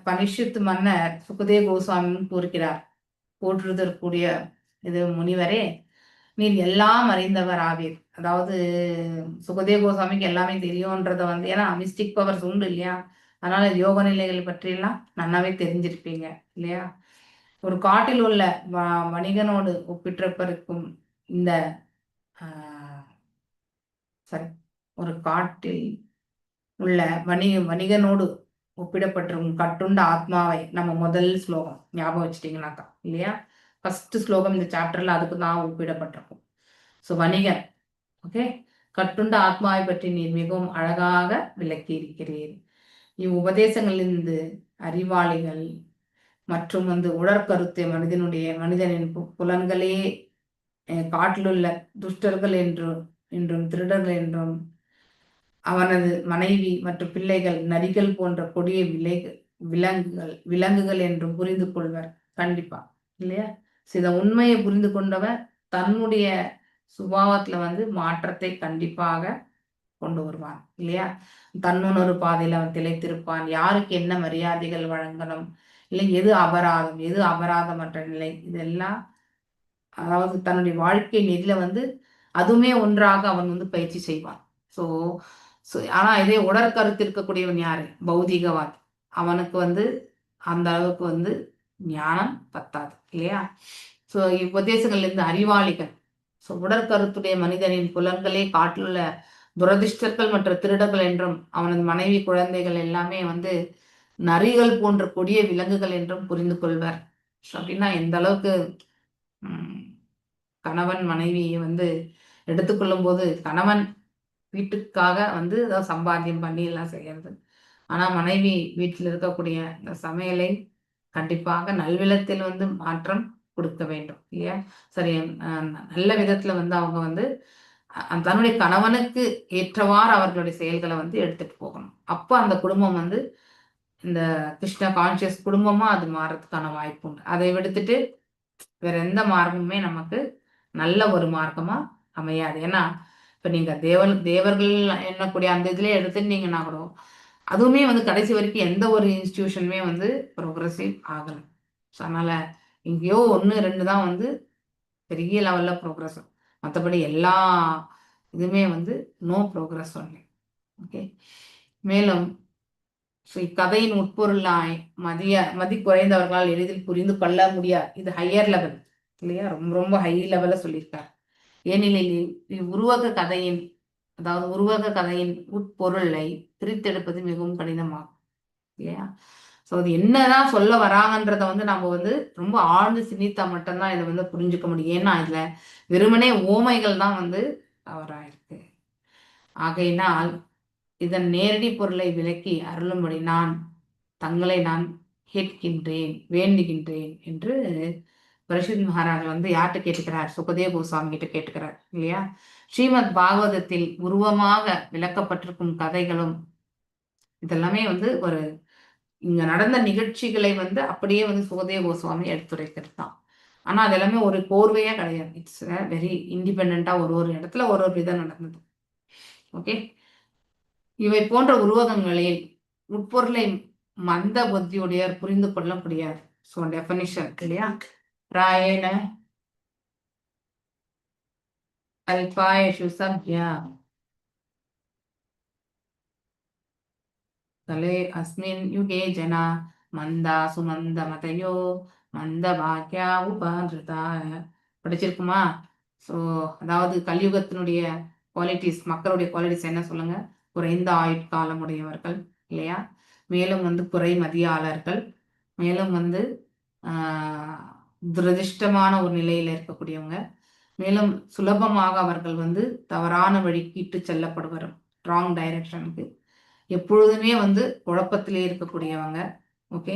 பனிஷித் மன்னர் சுகதேவ கோஸ்வாமி கூறுகிறார், போற்றுதற்குரிய இது முனிவரே, நீர் எல்லாம் அறிந்தவர் ஆவீர். அதாவது சுகதேவ கோஸ்வாமிக்கு எல்லாமே தெரியும்ன்றத வந்து, ஏன்னா மிஸ்டிக் பவர்ஸ் உண்டு இல்லையா, அதனால யோக நிலைகள் பற்றியெல்லாம் நன்னாவே தெரிஞ்சிருப்பீங்க இல்லையா. ஒரு காட்டில் உள்ள வணிகனோடு ஒப்பிட்டிருப்பதற்கும் இந்த சரி, ஒரு காட்டில் உள்ள வணிகனோடு ஒப்பிடப்பட்டிருக்கும் கட்டுண்ட ஆத்மாவை நம்ம முதல் ஸ்லோகம் ஞாபகம் வச்சுட்டீங்கன்னாக்கா இல்லையா, ஃபர்ஸ்ட் ஸ்லோகம் இந்த சாப்டர்ல அதுக்கு தான் ஒப்பிடப்பட்டிருக்கும். ஸோ வணிகன், ஓகே, கட்டுண்ட ஆத்மாவை பற்றி நீர் மிகவும் அழகாக விளக்கி இருக்கிறீர். இவ்வுபதேசங்களிலிருந்து அறிவாளிகள் மற்றும் வந்து உடற்கருத்தை மனிதனின் புலன்களே காட்டிலுள்ள துஷ்டர்கள் என்றும் திருடர்கள் என்றும் அவனது மனைவி மற்றும் பிள்ளைகள் நரிகள் போன்ற கொடிய விலங்குகள் என்றும் புரிந்து கொள்வர். கண்டிப்பா இல்லையா. சில உண்மையை புரிந்து கொண்டவர் தன்னுடைய சுபாவத்துல வந்து மாற்றத்தை கண்டிப்பாக கொண்டு வருவான் இல்லையா. தன்னுணர்வு பாதையில அவன் திளைத்திருப்பான். யாருக்கு என்ன மரியாதைகள் வழங்கணும், இல்லை எது அபராதம் எது அபராதமற்ற நிலை, இதெல்லாம் அதாவது தன்னுடைய வாழ்க்கை நெறியில வந்து அதுவுமே ஒன்றாக அவன் வந்து பயிற்சி செய்வான். ஸோ ஆனா இதே உடற்கருத்து இருக்கக்கூடியவன் யாரு, பௌதிகவாதி, அவனுக்கு வந்து அந்த அளவுக்கு வந்து ஞானம் பத்தாது இல்லையா. ஸோ இவ்வுபதேசங்கள்ல அறிவாளிகள், ஸோ உடற்கருத்துடைய மனிதனின் புலன்களே காட்டிலுள்ள துரதிர்ஷ்டர்கள் மற்ற திருடர்கள் என்றும் அவனது மனைவி குழந்தைகள் எல்லாமே வந்து நரிகள் போன்ற கொடிய விலங்குகள் என்றும் புரிந்து கொள்வர். அப்படின்னா எந்த அளவுக்கு கணவன் மனைவியை வந்து எடுத்துக்கொள்ளும் போது, கணவன் வீட்டுக்காக வந்து ஏதாவது சம்பாத்தியம் பண்ணி எல்லாம் செய்யறது, ஆனா மனைவி வீட்டில் இருக்கக்கூடிய இந்த சமையலை கண்டிப்பாக நல்விதத்தில் வந்து மாற்றம் கொடுக்க வேண்டும் இல்லையா. சரி, நல்ல விதத்துல வந்து அவங்க வந்து தன்னுடைய கணவனுக்கு ஏற்றவாறு அவர்களுடைய செயல்களை வந்து எடுத்துட்டு போகணும். அப்போ அந்த குடும்பம் வந்து இந்த கிருஷ்ண கான்சியஸ் குடும்பமா அது மாறதுக்கான வாய்ப்பு உண்டு. அதை விடுத்துட்டு வேற எந்த மார்க்கமுமே நமக்கு நல்ல ஒரு மார்க்கமா அமையாது. ஏன்னா இப்ப நீங்க தேவர்கள் எண்ணக்கூடிய அந்த இதுல எடுத்துட்டீங்கன்னா கூட அதுவுமே வந்து கடைசி வரைக்கும் எந்த ஒரு இன்ஸ்டிடியூஷனுமே வந்து ப்ரோக்ரஸிவ் ஆகலை. ஸோ அதனால எங்கேயோ 1-2 தான் வந்து பெரிய லெவல்ல ப்ரோக்ரஸ், மற்றபடி எல்லா இதுவுமே வந்து நோ ப்ரோக்ரஸ் ஒன்லி. ஓகே, மேலும் இக்கதையின் உட்பொருளாய் மதி குறைந்தவர்களால் எளிதில் புரிந்து கொள்ள முடியாது. இது ஹையர் லெவல் இல்லையா, ரொம்ப ரொம்ப ஹை லெவல்ல சொல்லியிருக்காரு. ஏனெனில் உருவக கதையின் உட்பொருளை பிரித்தெடுப்பது மிகவும் கடினமாகும் இல்லையா. ஸோ அது என்னதான் சொல்ல வராங்கன்றத வந்து நம்ம வந்து ரொம்ப ஆழ்ந்து சிந்தித்தா மட்டும்தான் இதை வந்து புரிஞ்சுக்க முடியும். ஏன்னா இதுல வெறுமனே ஓமைகள் தான் வந்து தவறாயிருக்கு. ஆகையினால் இதன் நேரடி பொருளை விளக்கி அருளும்படி தங்களை நான் கேட்கின்றேன், வேண்டுகின்றேன் என்று பரிஷத் மகாராஜ் வந்து யார்கிட்ட கேட்டுக்கிறார், சுகதேவ கோஸ்வாமி கிட்ட கேட்டுக்கிறார் இல்லையா. ஸ்ரீமத் பாகவதத்தில் உருவமாக விளக்கப்பட்டிருக்கும் கதைகளும் இதெல்லாமே வந்து ஒரு இங்க நடந்த நிகழ்ச்சிகளை வந்து அப்படியே வந்து சுகதேவ கோஸ்வாமி எடுத்துரைக்கிறது தான். ஆனா அது எல்லாமே ஒரு கோர்வையா கிடையாது. இட்ஸ் வெரி இண்டிபெண்டா ஒரு ஒரு இடத்துல ஒரு ஒரு விதம் நடந்தது. ஓகே. இவை போன்ற உருவகங்களில் உட்பொருளை மந்த புத்தியுடையார் புரிந்து கொள்ள முடியாது. ஸோ டெஃபனிஷன் இல்லையா? ராயண அல்பாயஷு சப்யா கலே அஸ்மின் யுகே ஜனா மந்தா சுமந்த மதையோ மந்த பாக்யா உபான்றிதா. படிச்சிருக்குமா? ஸோ அதாவது கலியுகத்தினுடைய குவாலிட்டிஸ், மக்களுடைய குவாலிட்டிஸ் என்ன சொல்லுங்க? குறைந்த ஆயுட்காலம் உடையவர்கள் இல்லையா? மேலும் வந்து குறை மதியாளர்கள், மேலும் வந்து துரதிர்ஷ்டமான ஒரு நிலையில இருக்கக்கூடியவங்க, மேலும் சுலபமாக அவர்கள் வந்து தவறான வழிக்கு இட்டு செல்லப்படுவர், ராங் டைரக்ஷனுக்கு, எப்பொழுதுமே வந்து குழப்பத்திலே இருக்கக்கூடியவங்க. ஓகே.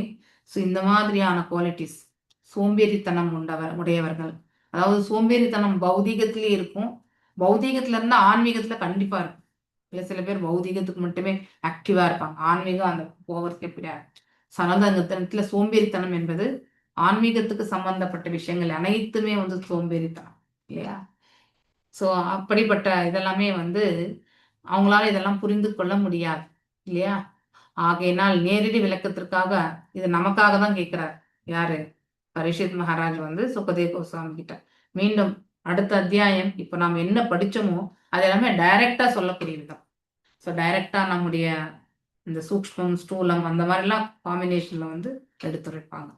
ஸோ இந்த மாதிரியான குவாலிட்டிஸ், சோம்பேறித்தனம் உடையவர்கள். அதாவது சோம்பேறித்தனம் பௌதீகத்திலே இருக்கும், பௌதீகத்துல இருந்தா ஆன்மீகத்துல கண்டிப்பா இருக்கும். இல்லை சில பேர் பௌதீகத்துக்கு மட்டுமே ஆக்டிவா இருப்பாங்க, ஆன்மீகம் அந்த போகிறதுக்கு எப்படியாது. சனதங்கத்தனத்துல சோம்பேறித்தனம் என்பது ஆன்மீகத்துக்கு சம்பந்தப்பட்ட விஷயங்கள் அனைத்துமே வந்து சோம்பேறித்தனம் இல்லையா? ஸோ அப்படிப்பட்ட இதெல்லாமே வந்து அவங்களால இதெல்லாம் புரிந்து கொள்ள முடியாது இல்லையா? ஆகையினால் நேரடி விளக்கத்திற்காக இது நமக்காக தான் கேட்கிறார். யாரு? பரீட்சித் மகாராஜ் வந்து சுகதேவ் கோஸ்வாமி கிட்ட. மீண்டும் அடுத்த அத்தியாயம் இப்ப நாம் என்ன படிச்சோமோ அது எல்லாமே டைரக்டா சொல்லக்கூடிய விதம். ஸோ டைரக்டா நம்முடைய இந்த சூக்ஷ்மம் ஸ்தூலம் அந்த மாதிரிலாம் காம்பினேஷன்ல வந்து எடுத்துரைப்பாங்க.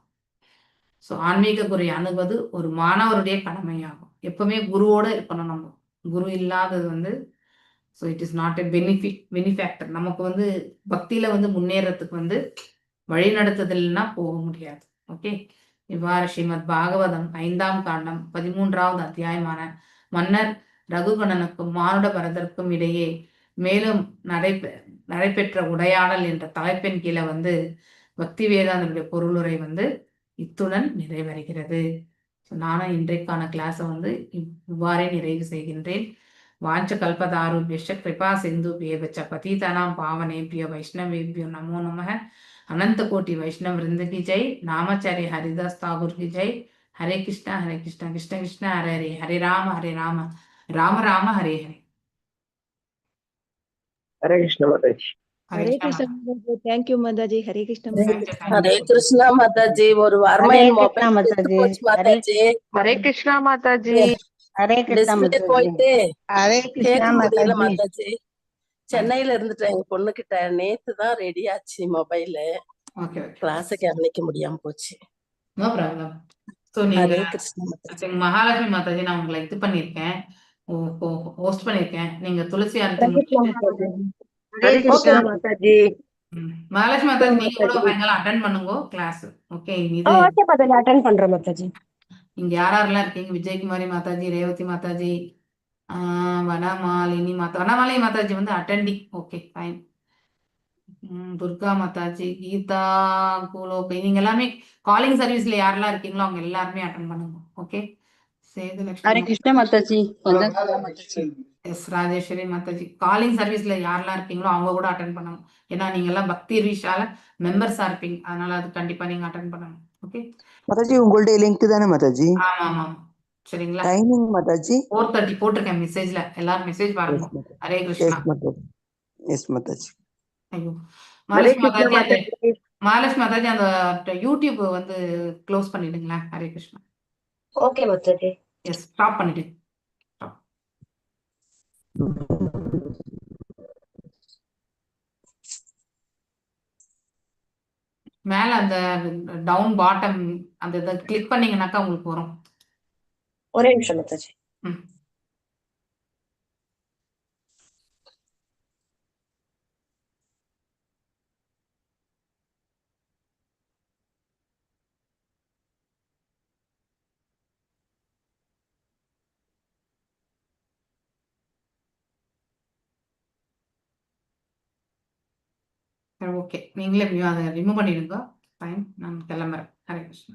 ஸோ ஆன்மீக குறை அணுவது ஒரு மாணவருடைய கடமையாகும். எப்பவுமே குருவோட இருக்கணும் நம்ம. குரு இல்லாதது வந்து so it is not a benefactor. நமக்கு வந்து பக்தியில வந்து முன்னேறத்துக்கு வந்து வழிநடத்துதல்னா போக முடியாது. ஓகே. இவ்வாறு ஸ்ரீமத் பாகவதம் 5ஆம் காண்டம் 13வது அத்தியாயமான மன்னர் ரகுகணனுக்கும் மானுட பரதற்கும் இடையே மேலும் நடைபெற்ற உரையாடல் என்ற தலைப்பின் கீழே வந்து பக்தி வேதாந்தனுடைய பொருளுரை வந்து இத்துடன் நிறைவடைகிறது. நானும் இன்றைக்கான கிளாஸை வந்து இவ்வாறே நிறைவு செய்கின்றேன். வாஞ்ச கல்பதாருபியஷ்ட கிருபா சிந்துபியவச்ச பதீதானாம் பாவனேபிய வைஷ்ணவேபியோ நமோ நமः. अनंत कोटि वैष्णव वृंद की जय. नामाचार्य हरिदास ठाकुर की जय. हरे कृष्णा कृष्ण कृष्ण हरे हरे, हरे राम राम राम हरे हरे. हरे कृष्ण माताजी. हरे कृष्ण माताजी. थैंक यू माताजी. हरे कृष्ण माताजी. हरे कृष्णा माताजी. ஒரு வாரமா ஹரே என் கிருஷ்ணா மொபைல் மாதாஜி. போச்சு ஹரே மாதாஜி. हरे कृष्णा माताजी. ஹரே கிருஷ்ணா டிஸ்பிளே மாதாஜி. போயிட்டு हरे கேட்க कृष्णा முடியல माताजी. மாதாஜி. சென்னையில இருந்துட்டேன் எங்க பொண்ணு கிட்ட. நேத்து தான் ரெடி ஆச்சு மொபைலு. Okay okay. கிளாஸுக்கு கவனிக்க முடியாம போச்சு. No problem. ஸோ நீங்க ஹரே கிருஷ்ணா மாதாஜி. மகாலட்சுமி மாதாஜி நான் உங்களை இது பண்ணியிருக்கேன், ஹோஸ்ட் பண்ணியிருக்கேன். நீங்க துளசி ஆரத்தி हरे முடிச்சுட்டு कृष्णा माताजी. மகாலட்சுமி மாதாஜி நீங்க கூட சாயங்காலம் அட்டன் பண்ணுங்க கிளாஸ். ஓகே. இது ஓகே மாதாஜி, அட்டென்ட் பண்றேன் மாதாஜி. இங்க யாரெல்லாம் இருக்கீங்க? விஜயகுமாரி மாதாஜி, ரேவதி மாதாஜி, வனமாலினி வனமாலினி மாதாஜி வந்து attending. Okay fine. Durga Mataji, Geeta Golok, நீங்க எல்லாமே காலிங் சர்வீஸ்ல யாரெல்லாம் இருக்கீங்களோ அவங்க எல்லாருமே அட்டன் பண்ணுங்க. Okay. Sethulakshmi, Krishna Mataji. Yes Rajeshwari Mataji, calling சர்வீஸ்ல யாரெல்லாம் இருக்கீங்களோ அவங்க கூட அட்டன் பண்ணணும். ஏன்னா நீங்க எல்லாம் பக்தி ரீஷால மெம்பர்ஸா இருப்பீங்க, அதனால அது கண்டிப்பா நீங்க அட்டன் பண்ணணும். ஓகே மாதாஜி உங்களுடைய லிங்க் தானே மாதாஜி? ஆமா ஆமா சரிங்களா? டைமிங் மாதாஜி 4:30 போட்டிருக்கேன் மெசேஜ்ல, எல்லாரும் மெசேஜ் பாருங்க. ஹரே கிருஷ்ணா. எஸ் மாதாஜி. ஐயோ हरे மகாலட்சுமி कृष्णा மாதாஜி, அந்த माताजी. மகாலட்சுமி மாதாஜி அந்த யூடியூப் வந்து க்ளோஸ் பண்ணிடுங்களேன். Hare Krishna. Okay Mataji. Yes stop பண்ணிட்டு மேல அந்த டவுன் பாட்டம் அந்த இதை கிளிக் பண்ணீங்கன்னாக்கா உங்களுக்கு வரும். ஒரே நிமிஷம் மாதாஜி. ம் சரி ஓகே. நீங்களே அதை ரிமூவ் பண்ணிடுங்க. ஃபைன், நான் கிளம்புறேன். ஹரே கிருஷ்ணா.